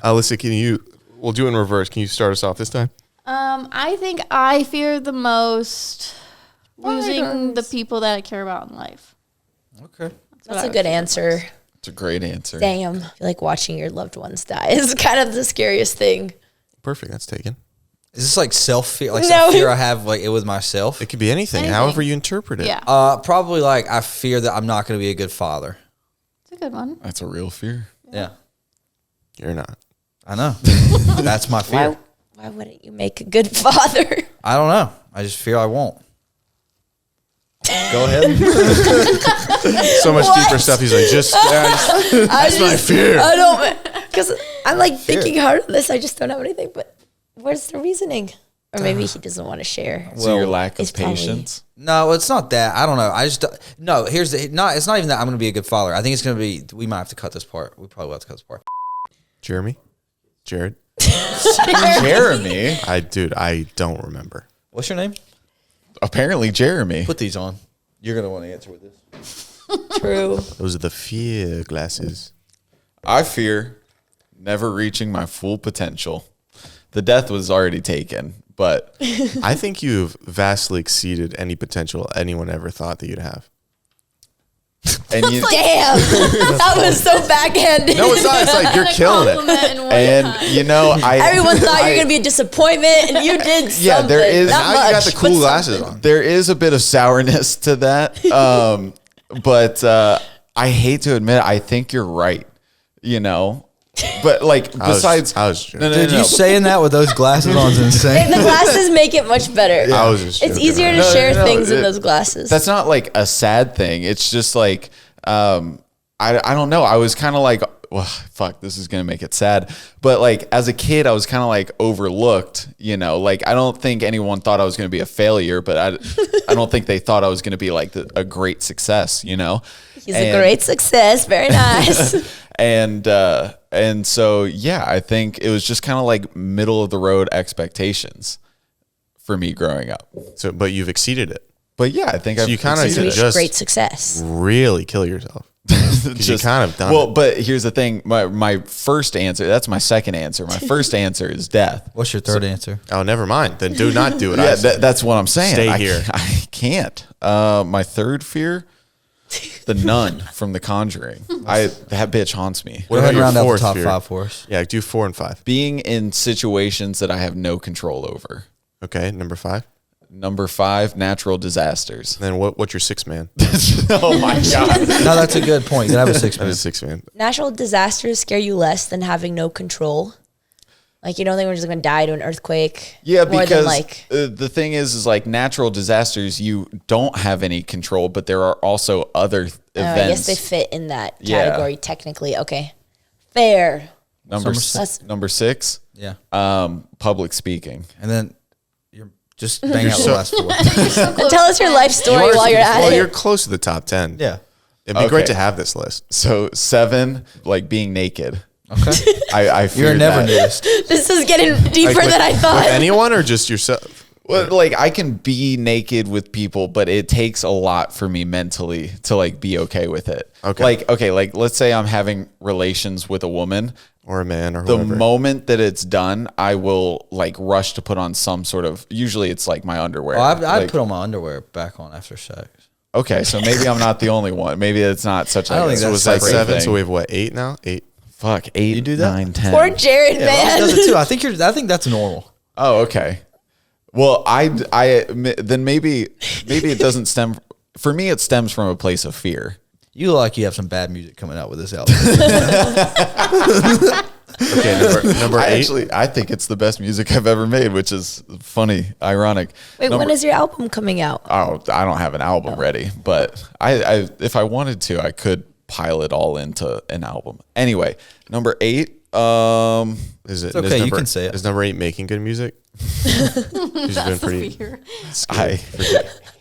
Alyssa, we'll do it in reverse. Can you start us off this time? I think I fear the most losing the people that I care about in life. Okay. That's a good answer. It's a great answer. Damn. I feel like watching your loved ones die is kind of the scariest thing. Perfect. That's taken. Is this like self-fear? Like No. self-fear I have like it with myself? It could be anything, Anything. however you interpret it. Yeah, Probably like I fear that I'm not going to be a good father. it's a good one. That's a real fear. Yeah. You're not. I know. That's my fear. Why wouldn't you make a good father? I don't know. I just fear I won't. Go ahead. So much What? deeper stuff. He's like, that's my fear. I don't, because I'm like thinking hard on this. I just don't have anything, but where's the reasoning? Or maybe he doesn't want to share. So your lack of it's probably- patience. No, it's not that. I don't know. I just don't- no. Here's the not. It's not even that I'm going to be a good father. I think it's going to be. We might have to cut this part. We probably will have to cut this part. Jeremy? Jared? Jeremy. I don't remember. What's your name? Apparently Jeremy. Put these on. You're going to want to answer with this. True. Those are the fear glasses. I fear Never reaching my full potential. The death was already taken, but I think you've vastly exceeded any potential anyone ever thought that you'd have. and you Damn, that was so backhanded. No, it's not. It's like you're killing it. Everyone thought you were gonna be a disappointment, and you did something. Yeah, there is. Not Now you got much, the cool but glasses something. on. There is a bit of sourness to that. But I hate to admit it, I think you're right. But like besides, I was joking. Dude, you saying that with those glasses on is insane. And the glasses make it much better. I was just It's joking easier around. to share no, things in those glasses. that's not like a sad thing. It's just like I don't know. I was kind of like, well, fuck, this is gonna make it sad. But like as a kid, I was kind of like overlooked. Like I don't think anyone thought I was gonna be a failure, but I don't think they thought I was gonna be like a great success. He's a great success. Very nice. And so yeah, I think it was just kind of like middle of the road expectations for me growing up. So, but you've exceeded it. But yeah, I think So you kind of He's could reached just great success. really kill yourself. 'Cause you kind of done Well, it. but here's the thing. My first answer, that's my second answer. My first answer is death. What's your third answer? Oh, never mind. Then do not do it. Yeah, I said. that's what I'm saying. Stay here. I can't. My third fear, the nun from The Conjuring. That bitch haunts me. What Go ahead about and your round out the fourth top fear? 5 for us. Yeah, do 4 and 5. Being in situations that I have no control over. Okay, number 5. Number 5, natural disasters. Then what's your 6 man? Oh my God. No, that's a good point. You can have a 6 That man. is 6 man. Natural disasters scare you less than having no control. Like you don't think we're just gonna die to an earthquake. Yeah, more because than like the thing is like natural disasters, you don't have any control, but there are also other events. I guess they fit in that Yeah. category technically. Okay, fair. Number That's- number 6, Yeah. public speaking. And then you're just bang out the last 4. And tell us your life story while you're at well, it. you're close to the top 10. Yeah. It'd be great Okay. to have this list. So 7, like being naked. Okay. I fear You're never that. nudist. This is getting deeper Like, than I thought. With anyone or just yourself? Well, like I can be naked with people, but it takes a lot for me mentally to like be okay with it. Okay. Like let's say I'm having relations with a woman. Or a man or The whoever. moment that it's done, I will like rush to put on some sort of. Usually, it's like my underwear. Well, I'd Like, put on my underwear back on after sex. Okay, so maybe I'm not the only one. Maybe it's not such a. I don't think So that's was that separate 7? thing. So we have what, 8 now? 8. Fuck 8. You do that? 9, 10. Poor Jared, Yeah, man. Rob does it too. I think that's normal. Oh, okay. Well, then maybe it doesn't stem. For me, it stems from a place of fear. You look like you have some bad music coming out with this album. Okay, number 8. I think it's the best music I've ever made, which is funny, ironic. Wait, when is your album coming out? Oh, I don't have an album ready, but I if I wanted to, I could pile it all into an album. Anyway, number 8. Is it? okay, is you number, can say it. Is number 8 making good music? She's been pretty I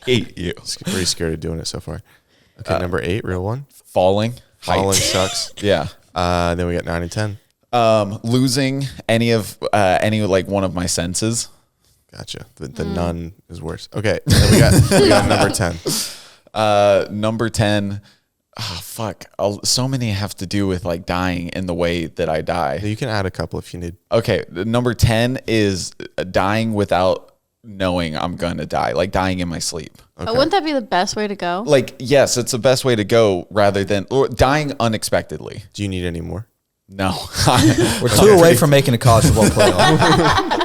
hate you. pretty scared of doing it so far. Okay, number 8, real one. Falling. Falling Height. sucks. Yeah. Then we got 9 and 10. Losing any like one of my senses. Gotcha. The nun is worse. Okay, then we got number 10. Number 10. Oh, fuck. So many have to do with like dying in the way that I die. You can add a couple if you need. Okay, number 10 is dying without knowing I'm gonna die, like dying in my sleep. But wouldn't that be the best way to go? Like, yes, it's the best way to go rather than or dying unexpectedly. Do you need any more? No. We're 2 away from making a college football playoff.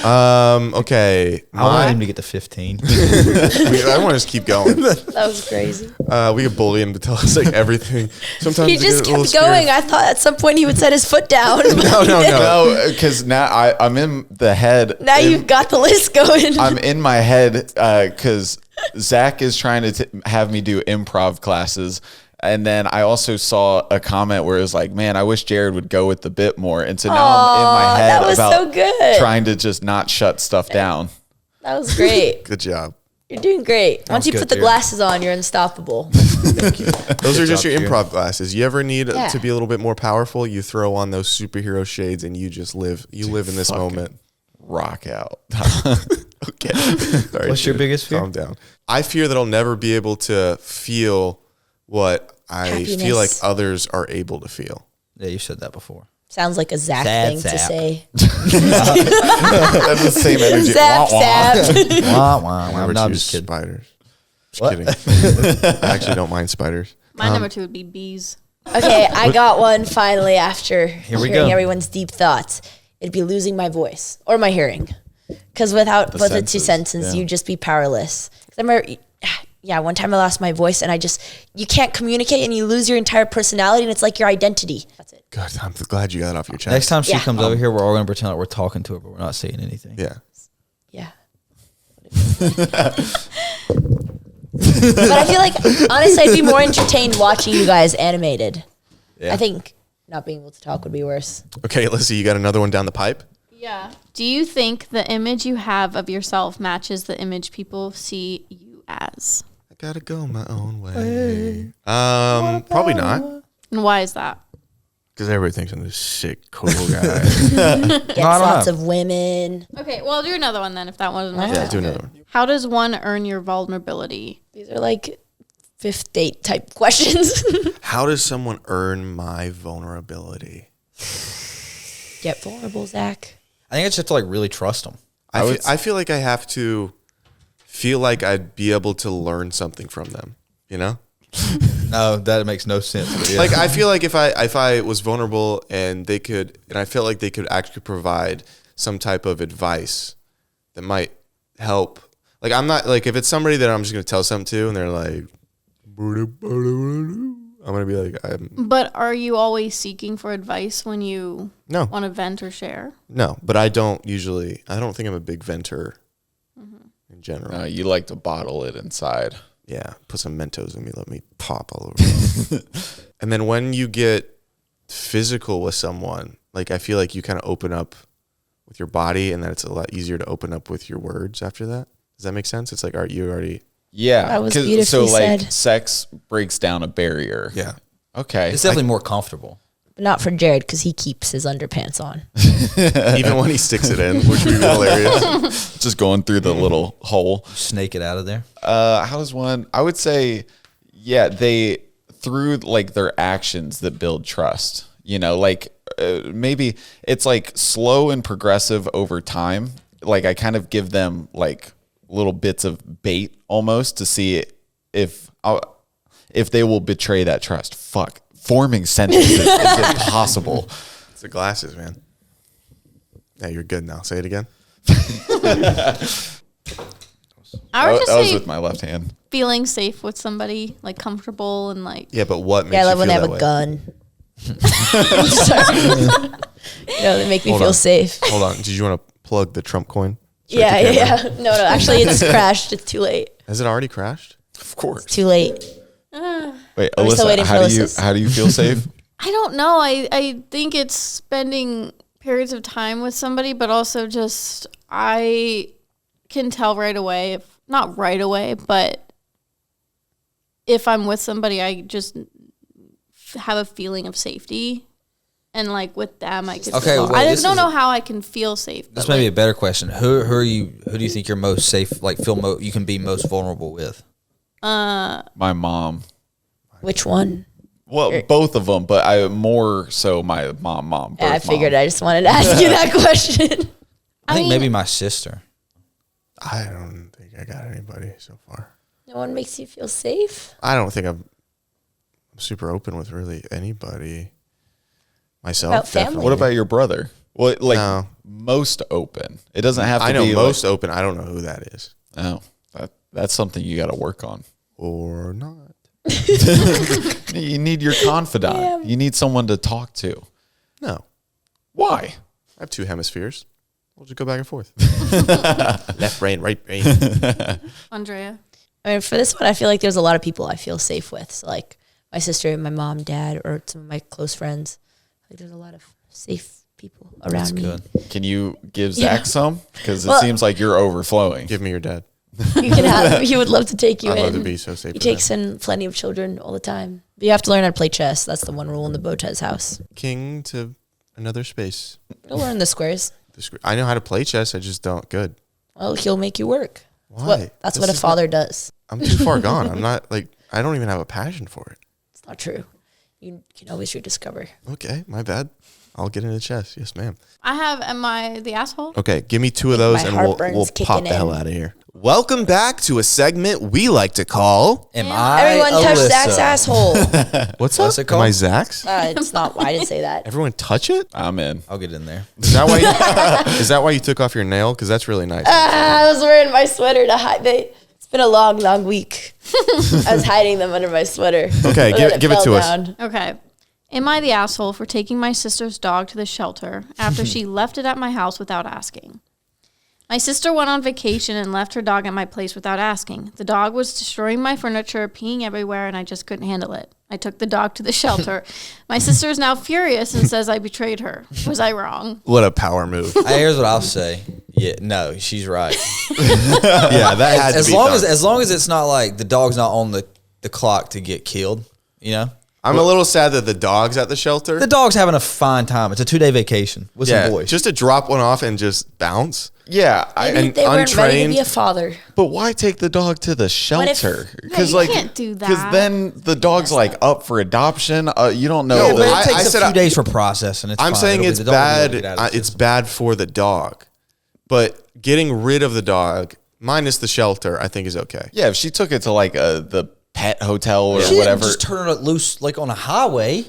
Okay. I want him to get to 15. I want to just keep going. That was crazy. We could bully him to tell us like everything. Sometimes He I just get a little kept going. scared. I thought at some point he would set his foot down. No. No, because now I'm in the head. Now you've got the list going. I'm in my head because Zach is trying to have me do improv classes. And then I also saw a comment where it was like, man, I wish Jared would go with the bit more. And so now I'm in my head that was about so good. trying to just not shut stuff down. That was great. Good job. You're doing great. Once was you good, put the Jared. glasses on, you're unstoppable. Those are just job, your Jared. improv classes. You ever need Yeah. to be a little bit more powerful? You throw on those superhero shades and you just live. You live in this moment. Rock out. Okay. Sorry, What's your dude. biggest fear? Calm down. I fear that I'll never be able to feel what I feel like Happiness. others are able to feel. Yeah, you said that before. Sounds like a Zach Sad thing to sap. say. That's the same energy. Zap, zap. Wah, wah, wah. Number No, I'm two, just kidding. spiders. Just What? kidding. I actually don't mind spiders. My number 2 would be bees. Okay, I got one finally after we hearing go. everyone's deep thoughts. It'd be losing my voice or my hearing. Because without both the two senses, you'd just be powerless. 'Cause I remember, one time I lost my voice and you can't communicate and you lose your entire personality and it's like your identity. That's it. Good. I'm glad you got it off your chest. Next time she Yeah. comes over here, we're all going to pretend like we're talking to her, but we're not saying anything. Yeah. Yeah. But I feel like, honestly, I'd be more entertained watching you guys animated. Yeah. I think not being able to talk would be worse. Okay, let's see. You got another one down the pipe? Yeah. Do you think the image you have of yourself matches the image people see you as? I gotta go my own way. Probably not. And why is that? Because everybody thinks I'm this sick, cool guy. Gets don't lots know. of women. Okay, well, I'll do another one then if that wasn't Yeah, do another one. How does one earn your vulnerability? These are like fifth date type questions. How does someone earn my vulnerability? Get vulnerable, Zach. I think I just have to like really trust them. I feel like I have to feel like I'd be able to learn something from them, you know? No, that makes no sense. But yeah. Like I feel like if I was vulnerable and I felt like they could actually provide some type of advice that might help. Like I'm not like if it's somebody that I'm just gonna tell something to and they're like, I'm gonna be like, But are you always seeking for advice when you no, want to vent or share? no. But I don't think I'm a big venter in general. You like to bottle it inside. Yeah, put some Mentos in me, let me pop all over. And then when you get physical with someone, like I feel like you kind of open up with your body, and then it's a lot easier to open up with your words after that. Does that make sense? It's like, are you already? Yeah. That was 'cause- beautifully so like said. sex breaks down a barrier. Yeah. Okay. it's definitely more comfortable. But not for Jared because he keeps his underpants on. Even when he sticks it in, which would be hilarious. Just going through the little hole. Snake it out of there. How does one? I would say, yeah, they through like their actions that build trust. You know, like maybe it's like slow and progressive over time. Like I kind of give them like little bits of bait almost to see if they will betray that trust. Fuck, forming sentences is impossible. It's the glasses, man. Yeah, you're good now. Say it again. I would just That was say with my left hand. feeling safe with somebody, like comfortable and like. Yeah, but what makes Yeah, I you love when they feel have that a way? gun. They make me Hold feel on. safe. Hold on. Did you want to plug the Trump coin? Yeah. No, actually, it's crashed. It's too late. Has it already crashed? Of course. Too late. Wait, Are we still Alyssa, waiting for Alyssa's? how do you feel safe? I don't know. I think it's spending periods of time with somebody, but also just I can tell right away, if not right away, but if I'm with somebody, I just have a feeling of safety. And like with them, I could. Okay, wait, I this don't is know how I can feel safe. This but, may be a like, better question. Who do you think you're most safe? Like you can be most vulnerable with. My mom. Which one? Well, both of them, but I more so my mom. Yeah, I both figured. mom. I just wanted to ask you that question. I think mean- maybe my sister. I don't think I got anybody so far. No one makes you feel safe. I don't think I'm super open with really anybody. Myself, About family? definitely. What about your brother? Well, like No. most open. It doesn't have to I know be most open. I don't know who that is Oh, that's something you got to work on. or not. You need your confidant. Yeah. You need someone to talk to. No, Why? I have two hemispheres. We'll just go back and forth. Left brain, right brain. Andrea. I mean, for this one, I feel like there's a lot of people I feel safe with. So like my sister, my mom, dad, or some of my close friends. Like there's a lot of safe people around That's me. good. Can you give Yeah. Zach some? Because it Well- seems like you're overflowing. Give me your dad. You can have him. He would love to take you I'd in. love to be so safe. He with takes him. in plenty of children all the time. But you have to learn how to play chess. That's the one rule in the Botez house. King to another space. You'll learn the squares. I know how to play chess. I just don't good. Well, he'll make you work. Why? That's This what a is father does. I'm too far gone. I'm not like I don't even have a passion for it. It's not true. You can always rediscover. Okay, my bad. I'll get in the chest. Yes, ma'am. Am I the asshole? Okay, give me 2 of those my and we'll heartburn's pop kicking the hell in. out of here. Welcome back to a segment we like to call. Am I Everyone touch Alyssa? Zach's asshole. What's What's up? it called? Am I Zach's? It's not. I didn't say that. Everyone touch it? I'm in. I'll get in there. Is that why? Is that why you took off your nail? Because that's really nice. I was wearing my sweater to hide. It's been a long week. I was hiding them under my sweater. Okay, But then give it fell to us. down. Okay. Am I the asshole for taking my sister's dog to the shelter after she left it at my house without asking? My sister went on vacation and left her dog at my place without asking. The dog was destroying my furniture, peeing everywhere, and I just couldn't handle it. I took the dog to the shelter. My sister is now furious and says I betrayed her. Was I wrong? What a power move. Here's what I'll say. Yeah, no, she's right. Yeah, that had to as be long done. as long as it's not like the dog's not on the clock to get killed, you know. I'm a little sad that the dog's at the shelter. The dog's having a fine time. It's a 2-day vacation with some boys. just to drop one off and just bounce. Yeah, Maybe and they weren't ready to untrained. be a father. but why take the dog to the if- shelter? Yeah, you can't do that. Because then the dog's like up for adoption. You don't know. No, but I it takes said a few days for processing. It's I'm fine. saying It'll it's be- the dog will be able bad. to get out of the It's system. bad for the dog, but getting rid of the dog, minus the shelter, I think is okay. yeah, if she took it to like the pet hotel or She whatever. didn't just turn it loose like on a highway.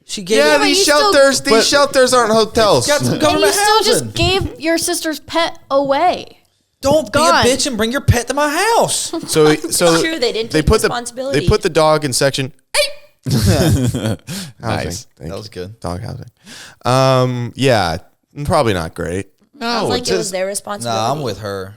She gave Yeah, it. but these you still- shelters aren't hotels. Got some And government you still just housing. gave your sister's pet away. Don't be a gone. bitch and bring your pet to my house. So true, they didn't take put responsibility. They put the dog in section. Housing. Nice. Thank That you. was good. Dog housing. Yeah, probably not great. Sounds like it was just- their No, responsibility. I'm with her.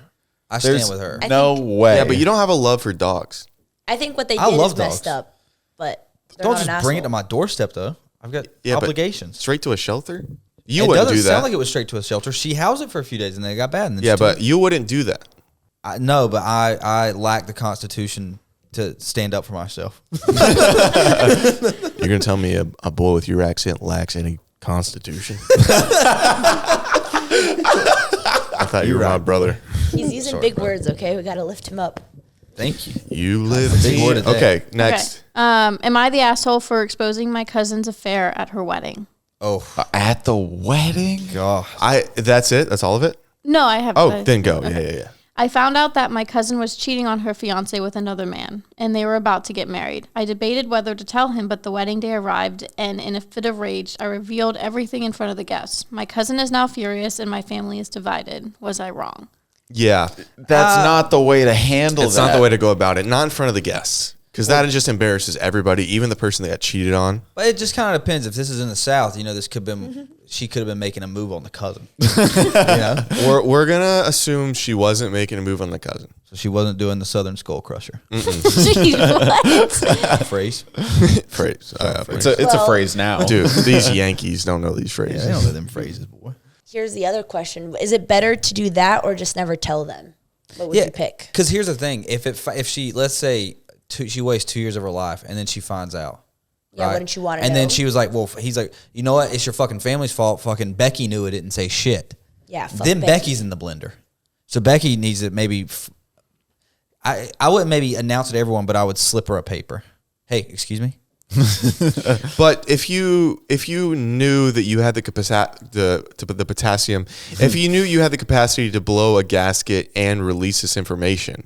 I There's stand with her. no way. Yeah, but you don't have a love for dogs. I think what they I did love is messed dogs. up, but they're Don't not just an bring it asshole. to my doorstep, though. I've got Yeah, but obligations. Straight to a shelter? You It wouldn't doesn't do that. sound like it was straight to a shelter. She housed it for a few days and then it got bad. And then Yeah, she took but you wouldn't do that. no, but I lack the constitution to stand up for myself. You're gonna tell me a boy with your accent lacks any constitution? I thought you were my brother. He's using big words. Okay, we got to lift him up. Thank you. You live big word today. Okay, next. Okay. Am I the asshole for exposing my cousin's affair at her wedding? Oh, at the wedding. God. That's it. That's all of it. No, I have. Oh, then go. Yeah. I found out that my cousin was cheating on her fiance with another man, and they were about to get married. I debated whether to tell him, but the wedding day arrived, and in a fit of rage, I revealed everything in front of the guests. My cousin is now furious, and my family is divided. Was I wrong? Yeah, That's not the way to handle it's that. not the way to go about it. Not in front of the guests, because that just embarrasses everybody, even the person that got cheated on. But it just kind of depends. If this is in the South, this could have been, she could have been making a move on the cousin. We're gonna assume she wasn't making a move on the cousin. So she wasn't doing the Southern Skull Crusher Jeez, what? phrase. Phrase. It's a phrase now. Dude, these Yankees don't know these Yeah, phrases. they don't know them phrases, boy. Here's the other question: is it better to do that or just never tell them? What would you pick? Because here's the thing: if she, let's say, she wastes 2 years of her life and then she finds out. Yeah, wouldn't you want to And know? then she was like, well, he's like, you know what? It's your fucking family's fault. Fucking Becky knew it didn't say shit. Yeah, fuck Then Becky. Becky's in the blender. So Becky needs to maybe, I wouldn't maybe announce it to everyone, but I would slip her a paper. Hey, excuse me? But if you knew that you had the potassium, if you knew you had the capacity to blow a gasket and release this information,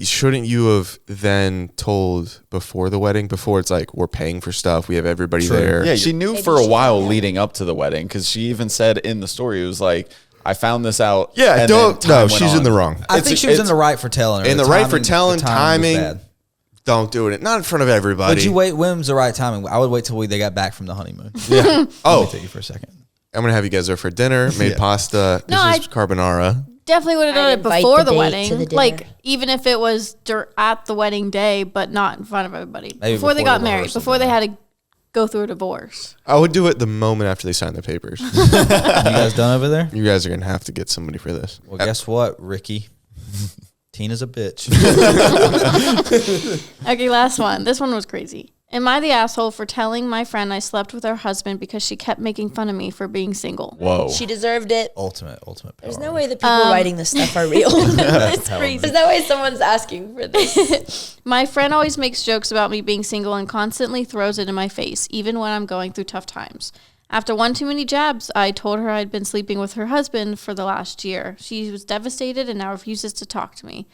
shouldn't you have then told before the wedding? Before it's like, we're paying for stuff, we have everybody there. Yeah, she knew Maybe for a she while did, yeah. leading up to the wedding because she even said in the story, it was like, I found this out. Yeah, and don't. then time No, went she's on. in the wrong. I It's- think she was in it's- the right for telling her. In the right for telling, timing. was bad. Don't do it. Not in front of everybody. Would you wait? When was the right timing? I would wait till they got back from the honeymoon. Yeah. Let me Oh, take you for a second. I'm gonna have you guys over for dinner. Made pasta. No, This is carbonara. Definitely would have done I'd it invite before the the date wedding. to the dinner. Like, even if it was at the wedding day, but not in front of everybody. Maybe Before they before got the married, rehearsal before they dinner. had to go through a divorce. I would do it the moment after they sign their papers. You guys done over there? You guys are gonna have to get somebody for this. Well, guess what, Ricky? Tina's a bitch. Okay, last one. This one was crazy. Am I the asshole for telling my friend I slept with her husband because she kept making fun of me for being single? Whoa. She deserved it. ultimate power. There's no way the people writing this stuff are real. It's crazy. There's no way someone's asking for this. My friend always makes jokes about me being single and constantly throws it in my face, even when I'm going through tough times. After one too many jabs, I told her I'd been sleeping with her husband for the last year. She was devastated and now refuses to talk to me.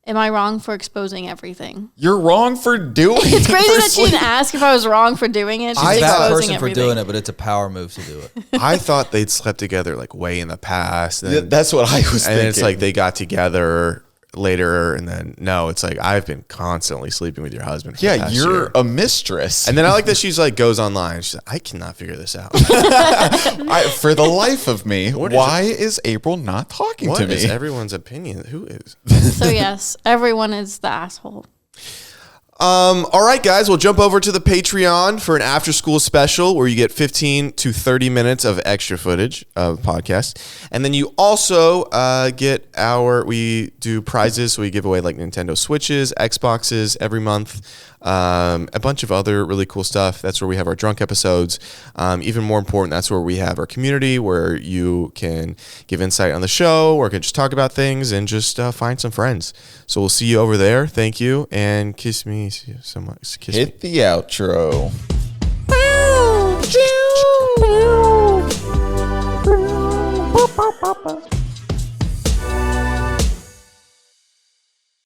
Am I wrong for exposing everything? You're wrong for doing it. It's crazy that she didn't ask if I was wrong for doing it. She's She's a bad exposing person everything. for doing it, but it's a power move to do it. I thought they'd slept together like way in the past. And then, That's what I was and thinking. it's like they got together later, and then no, it's like I've been constantly sleeping with your husband. For the yeah, past you're year. a mistress. And then I like that she's like goes online. She's like, I cannot figure this out. For the life of me, why is April not talking What to me? is everyone's opinion? Who is? So yes, everyone is the asshole. All right, guys, we'll jump over to the Patreon for an after school special where you get 15 to 30 minutes of extra footage of podcasts. And then you also we do prizes. So we give away like Nintendo Switches, Xboxes every month, a bunch of other really cool stuff. That's where we have our drunk episodes. Even more important, that's where we have our community where you can give insight on the show or can just talk about things and just find some friends. So we'll see you over there. Thank you. And kiss me so much. Kiss me. Hit the outro. Bow, choo, bow.